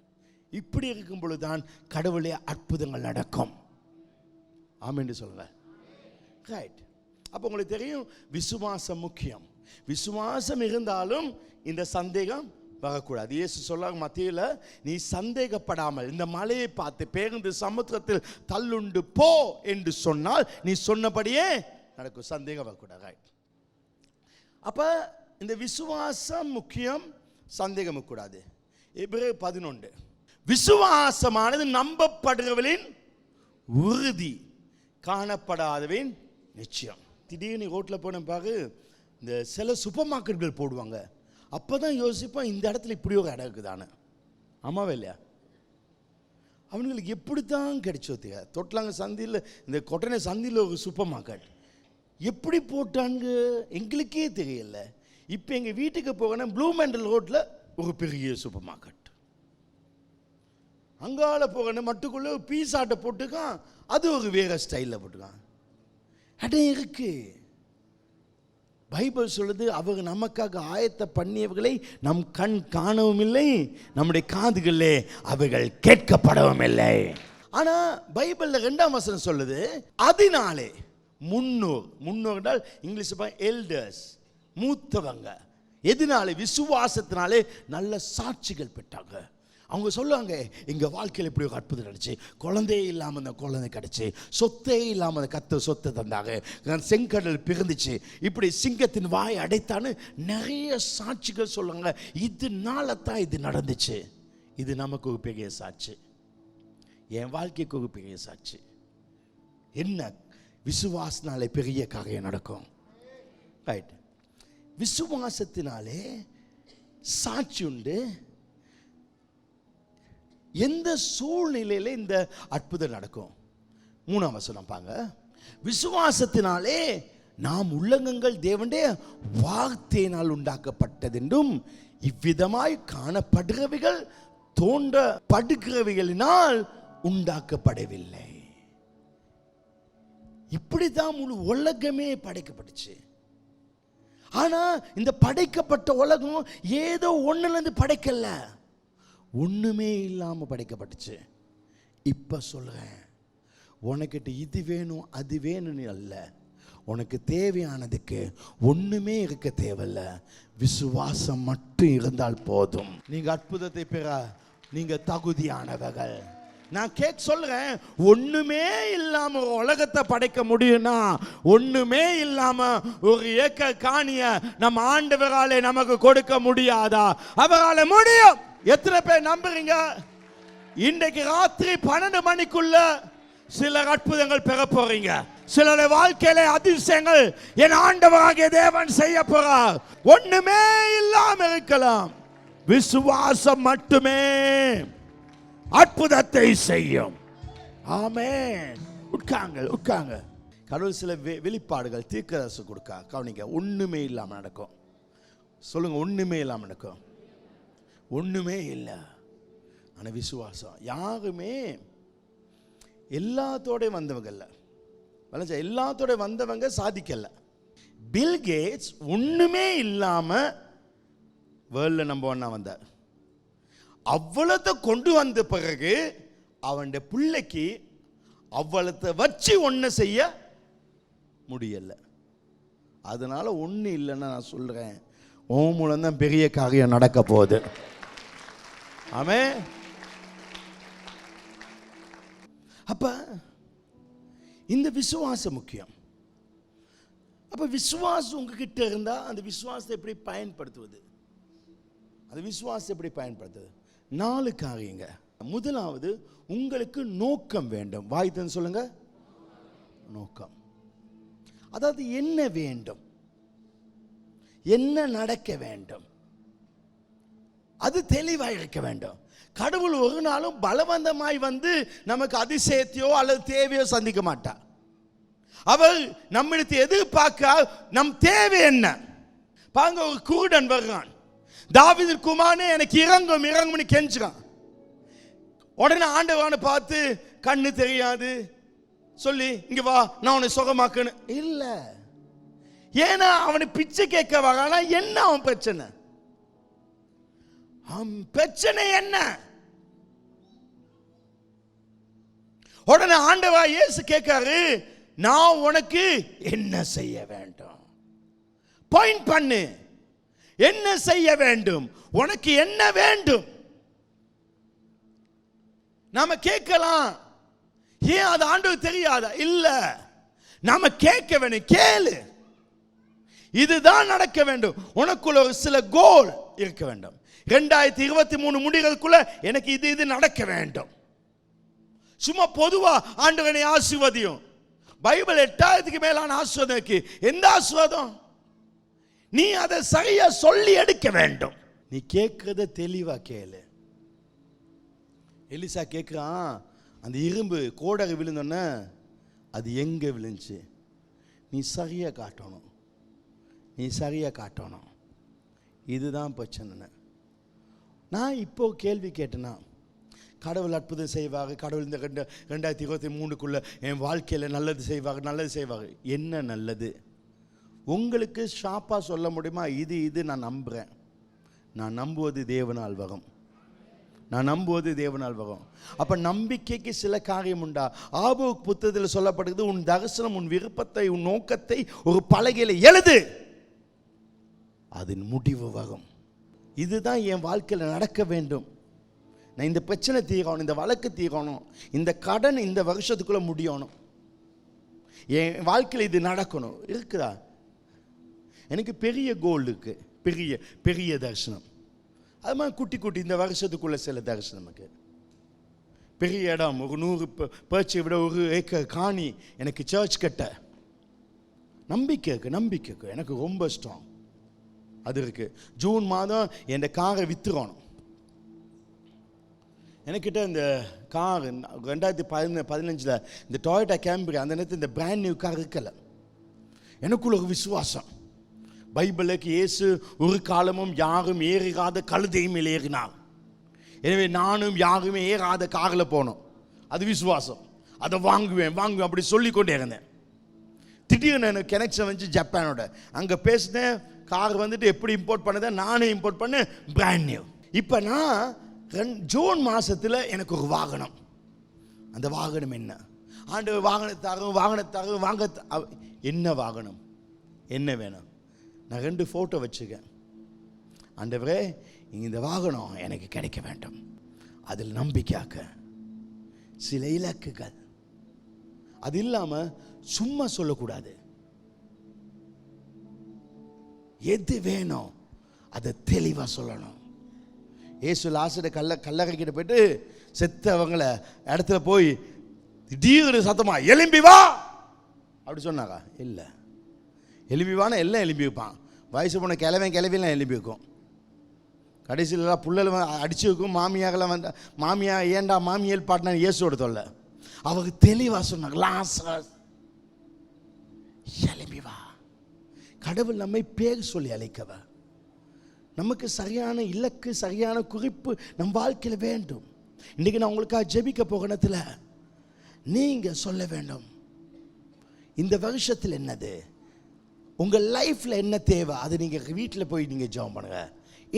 இப்படி இருக்கும் பொழுதுதான் கடவுளே அற்புதங்கள் நடக்கும். ஆமென் சொல்லுங்க. ரைட். அப்ப உங்களுக்கு தெரியும், விசுவாசம் முக்கியம். விசுவாசம் இருந்தாலும் இந்த சந்தேகம் வரக்கூடாது. இயேசு சொல்றாங்க மத்தியில, நீ சந்தேகப்படாமல் இந்த மலையை பார்த்து பேருந்து சமுத்திரத்தில் தள்ளுண்டு போ என்று சொன்னால் நீ சொன்னபடியே நடக்கும். சந்தேகம் வரக்கூடாது. ரைட். அப்ப இந்த விசுவாசம் முக்கியம், சந்தேகம் கூடாது. எபிரேயர் 11, விசுவாசமானது நம்பப்படுகிறவர்களின் உறுதி, காணப்படாதவின் நிச்சயம். திடீர்னு ரோட்ல போன பாரு, இந்த சில சூப்பர் மார்க்கெட்டுகள் போடுவாங்க. அப்பதான் யோசிப்போம், இந்த இடத்துல இப்படி ஒரு இடம் இருக்குதானே. ஆமாவே இல்லையா? அவங்களுக்கு எப்படித்தான் கிடைச்சோ தெரியாது. தொட்டலாங்க சந்தியில், இந்த கொட்டனை சந்தியில் ஒரு சூப்பர் மார்க்கெட் எப்படி போட்டாங்க எங்களுக்கே தெரியல. இப்போ எங்கள் வீட்டுக்கு போகணும், ப்ளூ மேண்டல் ரோட்டில் ஒரு பெரிய சூப்பர் மார்க்கெட். அங்கால போகணும் மட்டுக்குள்ள பீஸாட்டை போட்டுக்கான், அது ஒரு வேற ஸ்டைலில் போட்டுக்கான். இடம் இருக்கு. பைபிள் சொல்லுது, அவர் நமக்காக ஆயத்த பண்ணியவர்களை நம் கண் காணவும் இல்லை, நம்முடைய காதுகளே அவைகள் கேட்கப்படவும் இல்லை. ஆனா பைபிள்ல 2ஆம் வசனம் சொல்லுது, அதனாலே முன்னோர் என்றால் இங்கிலீஷ் எல்டர்ஸ், மூத்தவங்க. எதனாலே? விசுவாசத்தினாலே நல்ல சாட்சிகள் பெற்றாங்க. அவங்க சொல்லுவாங்க, எங்கள் வாழ்க்கையில் இப்படி ஒரு அற்புதம் கிடைச்சி, குழந்தையே இல்லாமல் அந்த குழந்தை கிடச்சி, சொத்தே இல்லாமல் அந்த கத்த சொத்தை தந்தாங்க, செங்கடல் பிறந்துச்சு, இப்படி சிங்கத்தின் வாய் அடைத்தான்னு நிறைய சாட்சிகள் சொல்லுவாங்க. இதனால தான் இது நடந்துச்சு. இது நமக்கு ஒரு பெரிய சாட்சி, என் வாழ்க்கைக்கு ஒரு பெரிய சாட்சி. என்ன? விசுவாசத்தினாலே பெரிய காரியம் நடக்கும். ரைட். விசுவாசத்தினாலே சாட்சி உண்டு. எந்த சூழ்நிலையில இந்த அற்புதம் நடக்கும்? 3ஆம் வசனம் பாங்க. விசுவாசத்தினாலே நாம் உள்ளங்கங்கள் தேவனுடைய வார்த்தையினால் உண்டாக்கப்பட்டதென்றும் இவ்விதமாய் காணப்படுகிறவைகள் தோன்றப்படுகிறவைகளினால் உண்டாக்கப்படவில்லை. இப்படிதான் முழு உலகமே படைக்கப்பட்டுச்சு. ஆனா இந்த படைக்கப்பட்ட உலகம் ஏதோ ஒண்ணுல இருந்து படைக்கல, ஒண்ணுமே இல்லாம படைக்கப்பட்டுச்சு. இப்ப சொல்றேன், உனக்கிட்ட இது வேணும் அது வேணும்னு அல்ல, உனக்கு தேவையானதுக்கு ஒண்ணுமே இருக்க தேவையில்ல, விசுவாசம் மட்டும் இருந்தால் போதும். நீங்க அற்புதத்தை பெற நீங்க தகுதியானவர்கள். நான் சொல்றேன், ஒண்ணுமே இல்லாம ஒரு உலகத்தை படைக்க முடியும்னா, ஒண்ணுமே இல்லாம ஒரு ஏக்கர் காணிய நம்ம ஆண்டவராலே நமக்கு கொடுக்க முடியாதா? அவரால முடியும். எத்தனை பேர் நம்புறீங்க? இன்றைக்கு ராத்திரி 12 மணிக்குள்ள சில அற்புதங்கள் பெற போறீங்க. சிலருடைய வாழ்க்கையில அதிசயங்கள் என் ஆண்டவராகிய தேவன் செய்ய போறார். ஒண்ணுமே இல்லாம இருக்கலாம், விசுவாசம் மட்டுமே அற்புதத்தை செய்யும். ஆமென். உட்காங்க. கடவுள் சில வெளிப்பாடுகள் தீர்க்கதரிசி கொடுக்க கவனிங்க. ஒண்ணுமே இல்லாம நடக்கும். சொல்லுங்க, ஒண்ணுமே இல்லாம நடக்கும். ஒண்ணுமே இல்லை. ஆனா விசுவாசம். யாருமே எல்லாத்தோட வந்தவங்க இல்ல, எல்லாத்தோட வந்தவங்க சாதிக்கல. பில் கேட்ஸ் ஒண்ணுமே இல்லாம வேர்ல்ட்ல நம்பர் 1 வந்தார். அவ்வளத்தை கொண்டு வந்த பிறகு அவன் பிள்ளைக்கு அவ்வளத்தை வச்சு ஒன்ன செய்ய முடியல. அதனால ஒண்ணு இல்லைன்னா நான் சொல்றேன், உன் மூலம் தான் பெரிய காரியம் நடக்க போகுது. ஆமென். அப்ப இந்த விசுவாசம் முக்கியம். அப்ப விசுவாசம் உங்ககிட்ட இருந்தா அந்த விசுவாசத்தை எப்படி பயன்படுத்துவது? அந்த விசுவாசத்தை எப்படி பயன்படுத்துவது? 4 காரியங்க. முதலாவது, உங்களுக்கு நோக்கம் வேண்டும். வாய் தந்து சொல்லுங்க, நோக்கம். அதாவது என்ன வேண்டும், என்ன நடக்க வேண்டும், அது தெளிவாக இருக்க வேண்டும். கடவுள் ஒரு நாளும் பலவந்தமாய் வந்து நமக்கு அதிசயத்தையோ அல்லது தேவையோ சந்திக்க மாட்டார். அவர் நம்மிடத்தை எதிர்பார்க்க நம் தேவை என்ன பாருங்க. ஒரு குருடன் வருகிறான், தாவீது குமாரனே எனக்கு இறங்கும்னு கெஞ்சுறான். உடனே ஆண்டவனை பார்த்து, கண்ணு தெரியாது சொல்லி இங்க வா நான் உன்னை சுகமாக்கணும் இல்ல. ஏன்னா அவனை பிச்சை கேட்க வரானா? என்ன அவன் பிரச்சனை? பிரச்சனை என்ன? உடனே ஆண்டவா இயேசு கேட்காரு, நான் உனக்கு என்ன செய்ய வேண்டும்? பாயிண்ட் பண்ணு, என்ன செய்ய வேண்டும்? உனக்கு என்ன வேண்டும்? நாம கேட்கலாம், ஏன் அது ஆண்டவருக்கு தெரியாதா? இல்ல, நாம கேட்க வேண்டும். கேளு, இதுதான் நடக்க வேண்டும். உனக்குள்ள ஒரு சில கோல் இருக்க வேண்டும். 2023 முடிகளுக்குள்ள எனக்கு இது நடக்க வேண்டும். சும்மா பொதுவா ஆண்டவனை ஆசீர்வதியும். பைபிள் 8000க்கு மேலான ஆசீர்வாதம் இருக்கு. எந்த ஆசீர்வாதம்? நீ அதை சரியா சொல்லி எடுக்க வேண்டும். நீ கேட்கிறத தெளிவா கேளு. எலிசா கேட்கிறான், அந்த இரும்பு கோடகை விழுந்தோன்னே அது எங்க விழுந்துச்சு? நீ சரியா காட்டணும், நீ சரியா காட்டணும். இதுதான் பிரச்சனை. நான் இப்போ கேள்வி கேட்டேன்னா, கடவுள் அற்புதம் செய்வாங்க, கடவுள் இந்த 2023க்குள்ள என் வாழ்க்கையில் நல்லது செய்வாங்க. என்ன நல்லது? உங்களுக்கு ஷாப்பாக சொல்ல முடியுமா? இது நான் நம்புகிறேன். நான் நம்புவது தேவனால் வரும். அப்போ நம்பிக்கைக்கு சில காரியம் உண்டா? ஆபோக் புத்தகத்தில் சொல்லப்படுகிறது, உன் தரிசனம், உன் விருப்பத்தை, உன் நோக்கத்தை ஒரு பலகையில் எழுது, அதன் முடிவு வரும். இதுதான் என் வாழ்க்கையில் நடக்க வேண்டும். நான் இந்த பிரச்சனை தீரணும், இந்த வழக்கு தீரணும், இந்த கடன் இந்த வருஷத்துக்குள்ளே முடியணும், என் வாழ்க்கையில் இது நடக்கணும். இருக்குதா? எனக்கு பெரிய கோல் இருக்கு, பெரிய தரிசனம். அது மாதிரி குட்டி இந்த வருஷத்துக்குள்ள சில தரிசனம் நமக்கு. பெரிய இடம், ஒரு 100 பேர்ச்சை விட 1 ஏக்கர் காணி, எனக்கு சர்ச் கட்ட நம்பிக்கைக்கு எனக்கு ரொம்ப ஸ்ட்ராங். அது இருக்கு. ஜூன் மாதம் என் காரை வித்துறணும். எனக்கிட்ட இந்த கார் 2015 இந்த டொயோட்டா கேம்பரி, அந்த நேரத்தில் இந்த பிராண்ட் நியூ கார் இருக்கல. எனக்குள்ள ஒரு விசுவாசம், பைபிளுக்கு இயேசு ஒரு காலமும் யாரும் ஏறாத கழுதை மேல் ஏறினார். எனவே நானும் யாருமே ஏறாத காரில் போனோம். அது விசுவாசம். அதை வாங்குவேன் அப்படி சொல்லிக்கொண்டே இருந்தேன். திடீர்னு எனக்கு கனெக்ஷன் வந்து ஜப்பானோட. அங்கே பேசினேன், கார் வந்துட்டு எப்படி இம்போர்ட் பண்ணதை நானே இம்போர்ட் பண்ண, பிராண்ட் நியூ. இப்போ நான் ஜூன் மாதத்தில் எனக்கு ஒரு வாகனம். அந்த வாகனம் என்ன? ஆண்டவர் வாகனத்தாரும் வாங்க. என்ன வாகனம், என்ன வேணும்? நான் 2 ஃபோட்டோ வச்சுக்கேன். ஆண்டவரே, இந்த வாகனம் எனக்கு கிடைக்க வேண்டும். அதில் நம்பிக்கையாக்க சில இலக்குகள். அது இல்லாமல் சும்மா சொல்லக்கூடாது. எது வேணும் அதை தெளிவாக சொல்லணும். ஏசு லாசட கல்லறைக்கிட்ட போயிட்டு செத்தவங்கள இடத்துல போய் திடீர்னு சத்தமா எலும்பி வா அப்படி சொன்னாங்க. இல்லை, எலும்பிவானா எல்லாம் எலும்பி வைப்பான். வயசு போன கிளவிலாம் எலும்பி வைக்கும். கடைசியிலலாம் புள்ளலாம் அடிச்சு வைக்கும். மாமியாரெல்லாம் வந்து மாமியா ஏண்டா மாமியல் பாட்டினா இயேசுவோட தொல்லை. அவங்க தெளிவாக சொன்னாங்க, லாசரஸ் எலும்பி வா. கடவுள் நம்மை பேர் சொல்லி அழைக்கவ. நமக்கு சரியான இலக்கு, சரியான குறிப்பு நம் வாழ்க்கையில் வேண்டும். இன்றைக்கி நான் உங்களுக்காக ஜெபிக்க போகணத்தில் நீங்கள் சொல்ல வேண்டும், இந்த வருஷத்தில் என்னது, உங்கள் லைஃப்பில் என்ன தேவை, அது நீங்கள் வீட்டில் போய் நீங்கள் ஜெபம் பண்ணுங்க.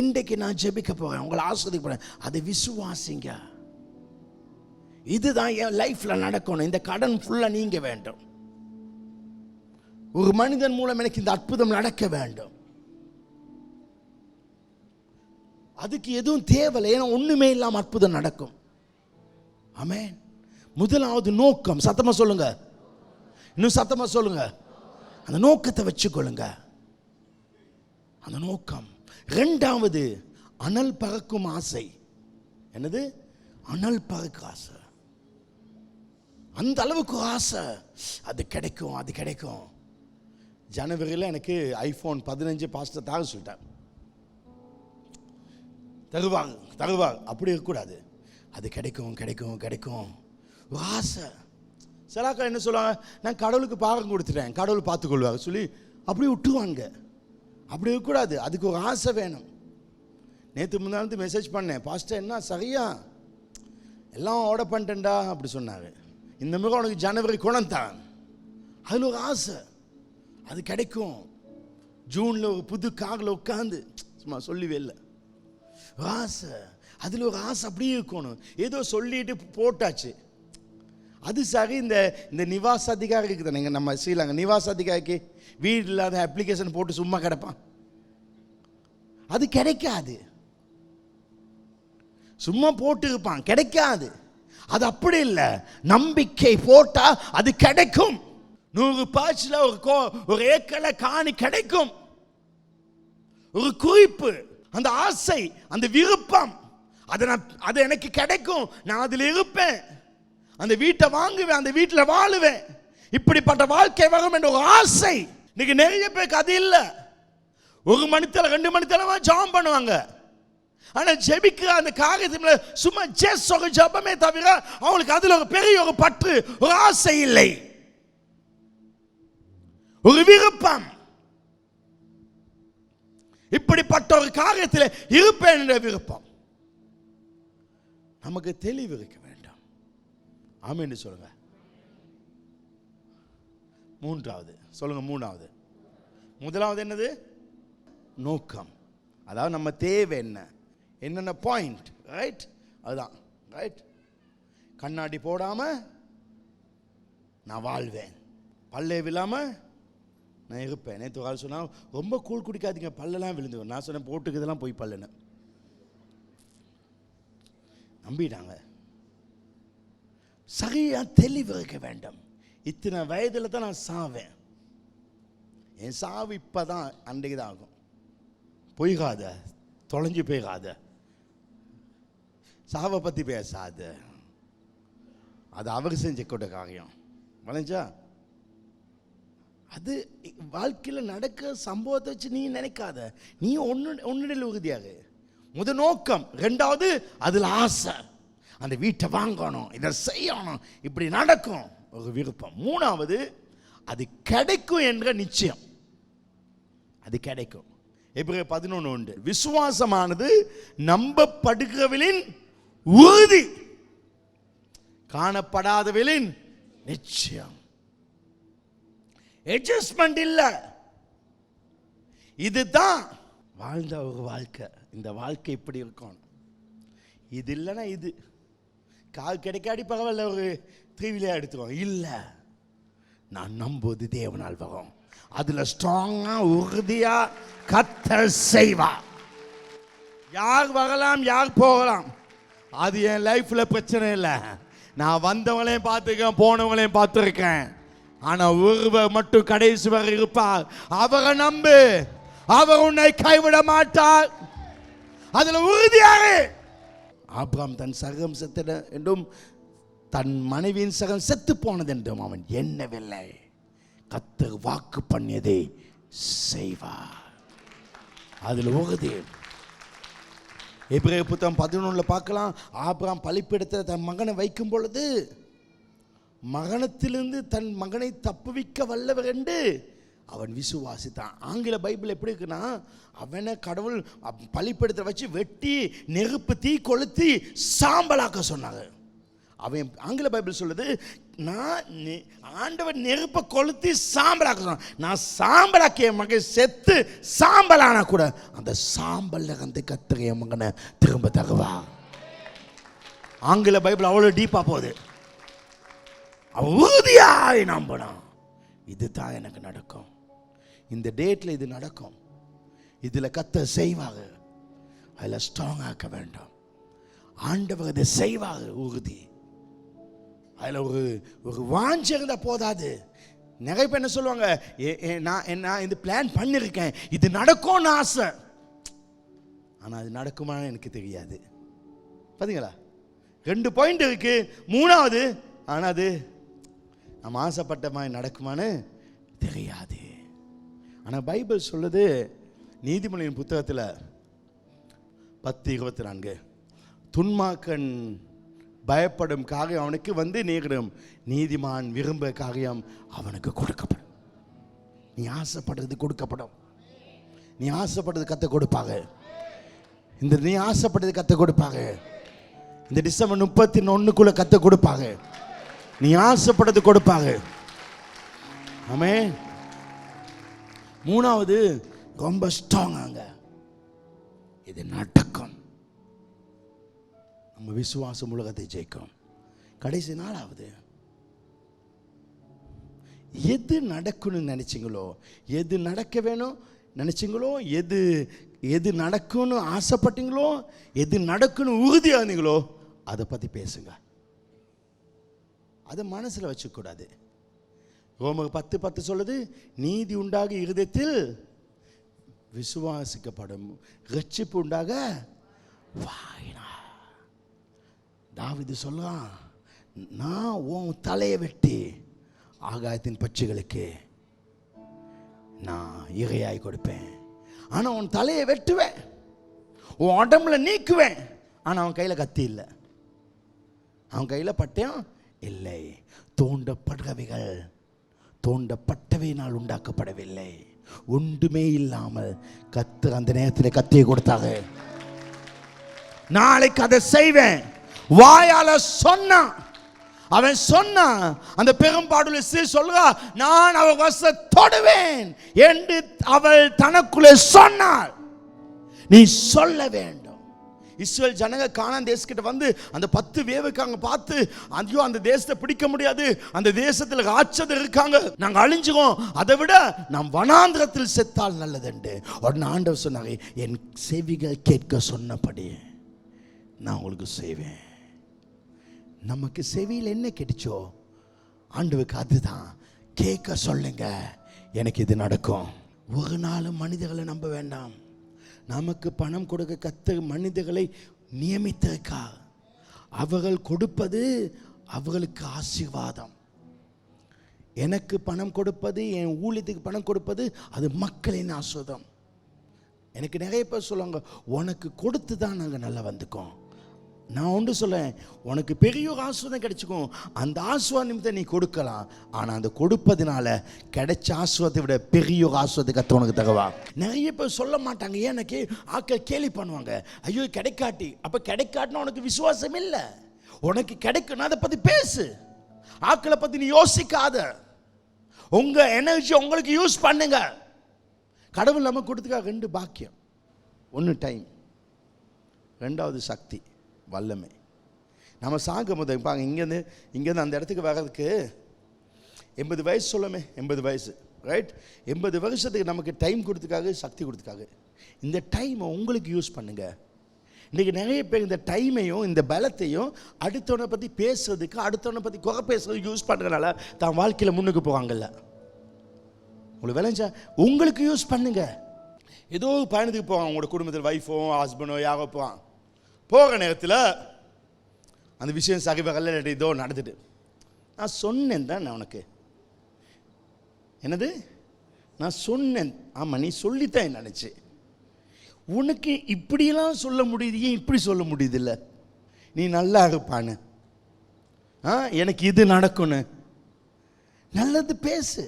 இன்றைக்கு நான் ஜெபிக்க போகிறேன், உங்களை ஆஸ்வதிக்க போகிறேன், அதை விசுவாசிங்க. இதுதான் என் லைஃப்பில் நடக்கணும். இந்த கடன் ஃபுல்லாக நீங்க வேண்டும். ஒரு மனிதன் மூலம் எனக்கு இந்த அற்புதம் நடக்க வேண்டும். அதுக்கு எதுவும் தேவையில்லை, ஏன்னா ஒன்றுமே இல்லாமல் அற்புதம் நடக்கும். ஆமென். முதலாவது நோக்கம். சத்தமாக சொல்லுங்க, இன்னும் சத்தமாக சொல்லுங்க. அந்த நோக்கத்தை வச்சுக்கொள்ளுங்க, அந்த நோக்கம். 2வது அனல் பறக்கும் ஆசை. என்னது? அனல் பறக்கும் ஆசை. அந்த அளவுக்கு ஆசை. அது கிடைக்கும், அது கிடைக்கும். ஜனவரியில் எனக்கு ஐஃபோன் 15 பாஸ்டர் தர சொல்லிட்டேன். தருவாங்க அப்படி இருக்கக்கூடாது. அது கிடைக்கும் கிடைக்கும் கிடைக்கும் ஒரு ஆசை. சிலாக்கள் என்ன சொல்லுவாங்க, நான் கடவுளுக்கு பாகம் கொடுத்துட்டேன், கடவுள் பார்த்துக்கொள்வாங்க சொல்லி அப்படியே விட்டுருவாங்க. அப்படி இருக்கக்கூடாது, அதுக்கு ஒரு ஆசை வேணும். நேற்று முன்னாடி மெசேஜ் பண்ணேன், பாஸ்டர் என்ன சரியா எல்லாம் ஆர்டர் பண்ணிட்டேன்டா அப்படி சொன்னாங்க. இந்த மாதிரி உனக்கு ஜனவரி குணந்தான். அதில் ஒரு ஆசை, அது கிடைக்கும். ஜூனில் ஒரு புது காரில் உட்காந்து சும்மா சொல்லவே இல்லை, ஆசை. அதில் ஒரு ஆசை அப்படியே இருக்கணும். ஏதோ சொல்லிட்டு போட்டாச்சு, அது சரி. இந்த நிவாஸ் அதிகாரி இருக்குது, நீங்கள் நம்ம ஸ்ரீலங்கா நிவாஸ் அதிகாரிக்கு வீடு இல்லாத அப்ளிகேஷன் போட்டு சும்மா கிடப்பான். அது கிடைக்காது, சும்மா போட்டு இருப்பான், கிடைக்காது. அது அப்படி இல்லை, நம்பிக்கை போட்டா அது கிடைக்கும். 100 பாய்ச்சில் ஒரு ஏக்கரை காணி கிடைக்கும். ஒரு குறிப்பு, அந்த ஆசை, அந்த விருப்பம், அது எனக்கு கிடைக்கும். நான் அதில் இருப்பேன், அந்த வீட்டை வாங்குவேன், அந்த வீட்டில் வாழுவேன், இப்படிப்பட்ட வாழ்க்கை வரும் என்ற ஒரு ஆசை. இன்னைக்கு நிறைய பேருக்கு அது இல்லை. 1 மணித்தேரம் 2 மணித்தேரமா ஜெபம் பண்ணுவாங்க. ஆனால் ஜெபிக்கிற அந்த காரியத்துல சும்மா ஜெஸ் ஒரு ஜெபமே தவிர அவங்களுக்கு அதில் ஒரு பெரிய ஒரு பற்று, ஒரு ஆசை இல்லை, ஒரு விருப்பம். இப்படிப்பட்ட ஒரு காரியத்தில் இருப்பேன் என்ற விருப்பம். நமக்கு தெளிவு இருக்க வேண்டும். ஆமென்னு சொல்லுங்க. மூன்றாவது சொல்லுங்க. மூணாவது. முதலாவது என்னது? நோக்கம். அதாவது நம்ம தேவை என்னென்ன பாயிண்ட், ரைட்? அதுதான் ரைட். கண்ணாடி போடாம நான் வாழ்வேன், பல்லே விழாம நான் இருப்பேன். நேற்று கால் சொன்னா ரொம்ப கூழ் குடிக்காதீங்க, பல்லெல்லாம் விழுந்து. நான் சொன்னேன் போட்டுக்கிறதெல்லாம் போய் பல்லுன்னு நம்பிட்டாங்க. சரியா தெளிவு இருக்க வேண்டும். இத்தனை வயதில் தான் நான் சாவேன், என் சாவு இப்பதான் அன்றைக்கு தான் ஆகும். பொய்காத, தொலைஞ்சு போய்காத, சாவை பற்றி பேசாத. அது அவர் செஞ்ச கூட காரியம் வளைஞ்சா. அது வாழ்க்கையில் நடக்க சம்பவத்தை வச்சு நீ நினைக்காத. நீ ஒன்னுடல் உறுதியாக. முத நோக்கம். ரெண்டாவது அதில் ஆசை, அந்த வீட்டை வாங்கணும், இதை செய்யணும், இப்படி நடக்கும் ஒரு விருப்பம். மூணாவது அது கிடைக்கும் என்ற நிச்சயம். அது கிடைக்கும். எபிரேயர் 11:1 விசுவாசமானது நம்பப்படுகிறவர்களின் உறுதி, காணப்படாதவர்களின் நிச்சயம். அட்ஜஸ்ட்மெண்ட் இல்ல. இதுதான் வாழ்ந்த ஒரு வாழ்க்கை. இந்த வாழ்க்கை இப்படி இருக்கும். இது இல்லைன்னா இது கால் கிடைக்காடி பரவாயில்ல, ஒரு 3 வீலர் எடுத்துக்கோங்க. இல்லை, நான் நம்புவது தேவனால் வரும். அதுல ஸ்ட்ராங்கா உறுதியா கர்த்தர் செய்வார். யார் வரலாம், யார் போகலாம், அது என் லைஃப்ல பிரச்சனை இல்லை. நான் வந்தவங்களையும் பார்த்துருக்கேன், போனவங்களையும் பார்த்துருக்கேன். ஆனா ஒருவர் மட்டும் கடைசி வரை இருப்பார். அவரை நம்பு, அவர் உன்னை கைவிட மாட்டார். அதுல உறுதியாக. ஆபிரகாம் தன் சகம் செத்த என்றும் தன் மனைவியின் சகம் செத்து போனது என்றும் அவன் எண்ணவில்லை. கர்த்தர் வாக்கு பண்ணியதை செய்வார். அதுல உறுதி. எபிரேயர் புத்தகம் 11 பார்க்கலாம். ஆபிரகாம் பலிபீடத்தில் தன் மகனை வைக்கும் பொழுது மகனத்திலிருந்து தன் மகனை தப்புவிக்க வல்லவர் என்று அவன் விசுவாசித்தான். ஆங்கில பைபிள் எப்படி இருக்குன்னா, அவனை கடவுள் பலிபீடத்தை வச்சு வெட்டி நெருப்பு தீ கொளுத்தி சாம்பலாக்க சொன்னாங்க. அவன் ஆங்கில பைபிள் சொல்லுது, நான் ஆண்டவர் நெருப்பை கொளுத்தி சாம்பலாக்க சொன்னான். நான் சாம்பலாக்கிய மகன் செத்து சாம்பலான கூட அந்த சாம்பல்ல வந்து கத்திரிய மகனை திரும்ப தருவா. ஆங்கில பைபிள் அவ்வளவு டீப்பா போகுது. உறுதியாய் நம்பணும். இதுதான் எனக்கு நடக்கும், இந்த டேட்ல இது நடக்கும், இதுல கர்த்தர் செய்வாங்க. அதில் ஸ்ட்ராங் ஆக்க வேண்டாம். ஆண்டவர் இதை செய்வாங்க. உறுதி. அதில் ஒரு வாஞ்சை இருந்தால் போதாது. நிறைய பேர் என்ன சொல்லுவாங்க, நான் இந்த பிளான் பண்ணியிருக்கேன், இது நடக்கும்னு ஆசை, ஆனால் அது நடக்குமான்னு எனக்கு தெரியாது. பார்த்தீங்களா, 2 பாயிண்ட் இருக்கு. மூணாவது, ஆனால் அது நம்ம ஆசைப்பட்ட மாதிரி நடக்குமான்னு தெரியாது. ஆனால் பைபிள் சொல்லுது, நீதிமொழியின் புத்தகத்தில் 10:24 துன்மார்க்கன் பயப்படும் காரியம் அவனுக்கு வந்து நேரிடும், நீதிமான் விரும்ப காரியம் அவனுக்கு கொடுக்கப்படும். நீ ஆசைப்படுறது கொடுக்கப்படும். நீ ஆசைப்படுறது கத்த கொடுப்பாங்க. நீ ஆசைப்படுறது கத்த கொடுப்பாங்க. இந்த டிசம்பர் 31 கத்த கொடுப்பாங்க. நீ ஆசைப்படுறது கொடுப்பாங்க. ஆமென். மூணாவது ரொம்ப ஸ்ட்ராங்காங்க. இது நடக்கும். நம்ம விசுவாசம் உலகத்தை ஜெயிக்கும். கடைசி 4வது, எது நடக்கணும்னு நினைச்சீங்களோ, எது நடக்க வேணும் நினைச்சீங்களோ, எது நடக்கும்னு ஆசைப்பட்டீங்களோ, எது நடக்கணும் உறுதியானீங்களோ, அதை பத்தி பேசுங்க. அதை மனசுல வச்சுக்கூடாது. ரோமர் 10:10 சொல்லுது, நீதி உண்டாக இருதயத்தில் விசுவாசிக்கப்படும், ரட்சிப்பு உண்டாக வாயினால். தாவீது சொல்றான், நான் உன் தலையை வெட்டி ஆகாயத்தின் பட்சிகளுக்கு நான் இரையாய் கொடுப்பேன். ஆனா உன் தலையை வெட்டுவேன், உன் உடம்புல நீக்குவேன். ஆனா அவன் கையில கத்தி இல்லை, அவன் கையில பட்டயம் இல்லை. தோண்டப்படுறவைகள் தோண்டப்பட்டவையினால் உண்டாக்கப்படவில்லை. ஒன்றுமே இல்லாமல் கர்த்தர் அந்த நேரத்தில் கத்தியை கொடுத்தாங்க. நாளைக்கு அதை செய்வேன், வாயால சொன்னான். அவன் சொன்னான். அந்த பெரும்பாடுள்ள ஸ்திரீ சொல்றா, நான் அவள் வஸ்திரத்தை தொடுவேன் என்று அவள் தனக்குள்ளே சொன்னாள். நீ சொல்ல வேண்டும். இஸ்ரவேல் ஜனங்க கானான் தேசக்கிட்ட வந்து அந்த 10 வேவுக்காங்க பார்த்து, ஐயோ அந்த தேசத்தை பிடிக்க முடியாது, அந்த தேசத்தில் ராட்சதர் இருக்காங்க, நாங்க அழிஞ்சுவோம், அதை விட நாம் வனாந்திரத்தில் செத்தால் நல்லதுண்டு. உடனே ஆண்டவர் சொன்னாங்க, என் செவிகள் கேட்க சொன்னபடி நான் உங்களுக்கு செய்வேன். நமக்கு செவியில் என்ன கிடைச்சோ ஆண்டவருக்கு அதுதான். கேட்க சொல்லுங்க, எனக்கு இது நடக்கும். ஒரு நாளும் மனிதர்களை நம்ப வேண்டாம். நமக்கு பணம் கொடுக்க கர்த்தர் மனிதர்களை நியமித்திருக்கார். அவர்கள் கொடுப்பது அவர்களுக்கு ஆசீர்வாதம். எனக்கு பணம் கொடுப்பது, என் ஊழியத்துக்கு பணம் கொடுப்பது, அது மக்களின் ஆசீர்வாதம். எனக்கு நிறைய பேர் சொல்லுவாங்க, உனக்கு கொடுத்து தான் நாங்கள் நல்லா வந்துக்கோம். நான் ஒன்று சொல்லேன், உனக்கு பெரிய ஒரு ஆசீர்வாதம் கிடைச்சிக்கும். அந்த ஆசீர்வாதம் நிமித்தம் நீ கொடுக்கலாம். ஆனால் அந்த கொடுப்பதுனால கிடைச்ச ஆசீர்வாதத்தை விட பெரிய ஒரு ஆசீர்வாதத்தை கர்த்தர் உனக்கு தருவா. நிறைய பேர் சொல்ல மாட்டாங்க. எனக்கு ஆட்கள் கேலி பண்ணுவாங்க, ஐயோ கிடைக்காட்டி. அப்போ கிடைக்காட்டினா உனக்கு விசுவாசம் இல்லை. உனக்கு கிடைக்கணும், அதை பற்றி பேசு. ஆட்களை பற்றி நீ யோசிக்காத. உங்கள் எனர்ஜி உங்களுக்கு யூஸ் பண்ணுங்க. கடவுள் நம்ம கொடுத்துக்கா 2 பாக்கியம். 1 டைம், 2வது சக்தி, வல்லமை. நம்ம சாகும் போது பாங்க, இங்கேருந்து அந்த இடத்துக்கு வர்றதுக்கு 80 வயசு சொல்லமே, 80 வயசு ரைட். 80 வருஷத்துக்கு நமக்கு டைம் கொடுத்துக்காக, சக்தி கொடுத்துக்காக. இந்த டைமை உங்களுக்கு யூஸ் பண்ணுங்க. இன்றைக்கி நிறைய பேர் இந்த டைமையும் இந்த பலத்தையும் அடுத்தவனை பற்றி பேசுறதுக்கு, அடுத்தவனை பற்றி குறை பேசுறதுக்கு யூஸ் பண்ணுறதுனால தான் வாழ்க்கையில் முன்னுக்கு போவாங்கல்ல. உங்களுக்கு விளைஞ்சா உங்களுக்கு யூஸ் பண்ணுங்க. ஏதோ பயணத்துக்கு போவாங்க, உங்களோட குடும்பத்தில் ஒய்ஃபோ ஹஸ்பண்டோ யாரோ போவான். போகிற நேரத்தில் அந்த விஷயம் சகிவகல்ல ஏதோ நடந்துட்டு, நான் சொன்னேன் தான் நான் உனக்கு. என்னது நான் சொன்னேன்? ஆமாம், நீ சொல்லித்தான் நினச்சி. உனக்கு இப்படியெல்லாம் சொல்ல முடியுது, ஏன் இப்படி சொல்ல முடியுது? இல்லை நீ நல்லா இருப்பான்னு, எனக்கு இது நடக்கும்னு நல்லது பேசு,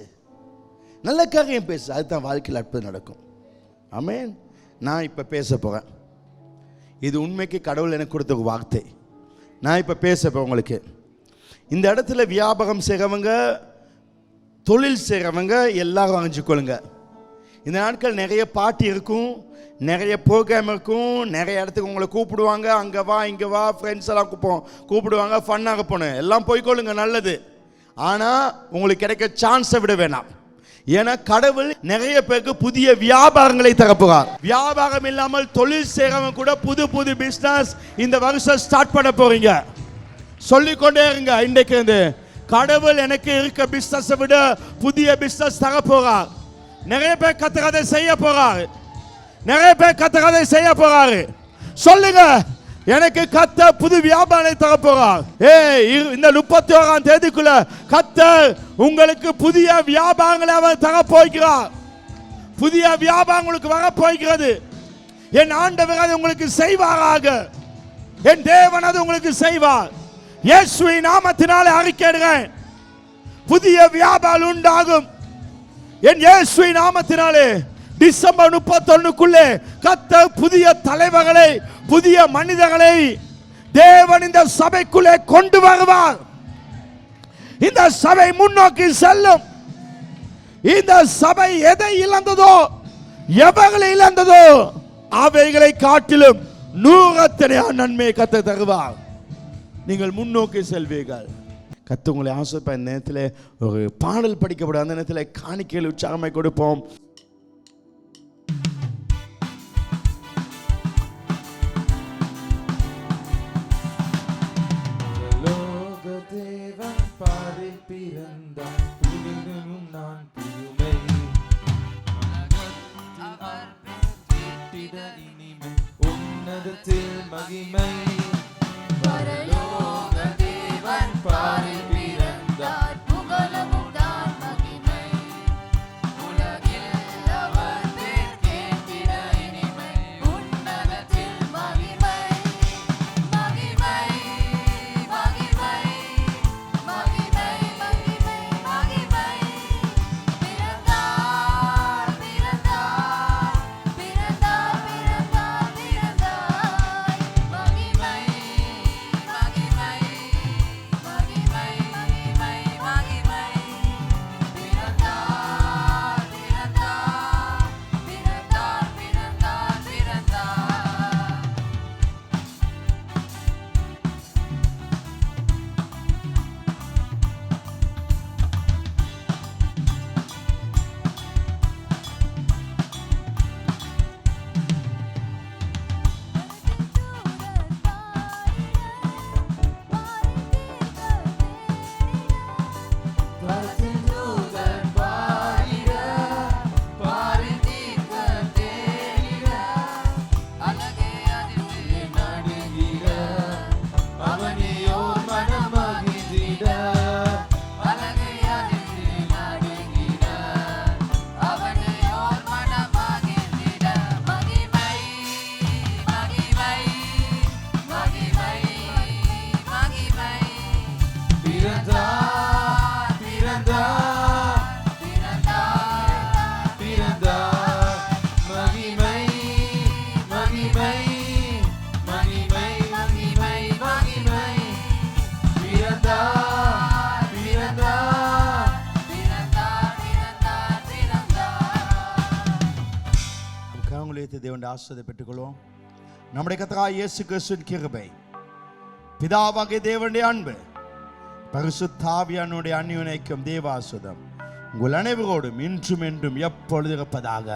நல்ல காரியம் பேசு. அதுதான் வாழ்க்கையில் அற்புதம் நடக்கும். ஆமென். நான் இப்போ பேச போகிறேன். இது உண்மைக்கு கடவுள் எனக்கு கொடுத்த ஒரு வார்த்தை. நான் இப்போ பேச போகிறேன் உங்களுக்கு. இந்த இடத்துல வியாபாரம் செய்கிறவங்க, தொழில் செய்கிறவங்க எல்லாரும் வாங்கிக்கொள்ளுங்க. இந்த நாட்கள் நிறைய பார்ட்டி இருக்கும், நிறைய ப்ரோக்ராம் இருக்கும், நிறைய இடத்துக்கு உங்களை கூப்பிடுவாங்க. அங்கே வா இங்கே வா, ஃப்ரெண்ட்ஸ் எல்லாம் கூப்பிடுவாங்க, ஃபன்னாக போகணும். எல்லாம் போய்க்கொள்ளுங்க, நல்லது. ஆனால் உங்களுக்கு கிடைக்க சான்ஸை விட வேணாம். ஏன்னா கடவுள் நிறைய பேருக்கு புதிய வியாபாரங்களை தரப்போகிறார். வியாபாரம் இல்லாமல் தொழில் செய்கிறவங்க கூட புது புது பிஸ்னஸ் இந்த வருஷம் ஸ்டார்ட் பண்ண போறீங்க. சொல்லிக்கொண்டே இருங்க. இன்றைக்கு இருந்து கடவுள் எனக்கு இருக்க பிஸ்னஸ் விட புதிய பிஸ்னஸ் தர போறார். நிறைய பேர் கத்தகதை செய்ய போறாரு. நிறைய பேர் கத்தகதை செய்ய போறாரு. சொல்லுங்க, எனக்கு கர்த்தர் புது வியாபாரம் தர போறார். இந்த 31ஆம் தேதிக்குள்ள கர்த்தர் உங்களுக்கு புதிய வியாபாரங்களை அவர் தர போகிறார். புதிய வியாபாரம் உங்களுக்கு வர போகிறது. என் ஆண்டவர் அதை உங்களுக்கு செய்வாராக. என் தேவன் அதை உங்களுக்கு செய்வார். இயேசுவின் நாமத்தினாலே அறிக்கையிடுகிறேன், புதிய வியாபாரம் உண்டாகும். என் இயேசுவின் நாமத்தினாலே டிசம்பர் 31க்குள்ளே கர்த்தர் புதிய தலைவர்களை, புதிய மனிதர்களை தேவன் இந்த சபைக்குள்ளே கொண்டு வருவார். இந்த சபை முன்னோக்கி செல்லும். இந்த சபை எதை இழந்ததோ, எவர்களை இழந்ததோ அவைகளை காட்டிலும் 100 நன்மை கர்த்தர் தருவார். நீங்கள் முன்னோக்கி செல்வீர்கள். கர்த்தர் உங்களை ஆசீர்வதிப்பார். இந்த நேரத்தில் ஒரு பாடல் படிக்கப்படும். அந்த நேரத்தில் காணிக்கையில் உற்சாகமாய் கொடுப்போம். மகிமை பரலோக தேவன் பாரில் பிறந்தார், புகழவும் தான் மகிமை. உலகில் அவர் பேர் கேட்டிட இனிமை, உன்னதத்தில் மகிமை. மகிமை மகிமை மகிமை மகிமை மகிமை. பிறந்தார் பிறந்தார் பிறந்தார் பிறந்தார் பிறந்தார். மகிமை ஊழியத்தை தேவனுடைய ஆசீர்வாதத்தை பெற்றுக்கொள்வோம். நம்முடைய கர்த்தராகிய இயேசு கிறிஸ்துவின் கிருபை, பிதாவாகிய தேவனுடைய அன்பு, பரிசுத்த ஆவியானவருடைய அந்யோன்யம், தேவ ஆசீர்வாதம் உங்கள் அனைவரோடும் இன்றும் என்றும் எப்பொழுது இருப்பதாக.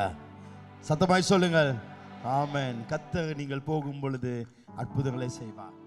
சத்தமாய் சொல்லுங்கள், ஆமென். கர்த்தர் நீங்கள் போகும் பொழுது அற்புதங்களை செய்வார்.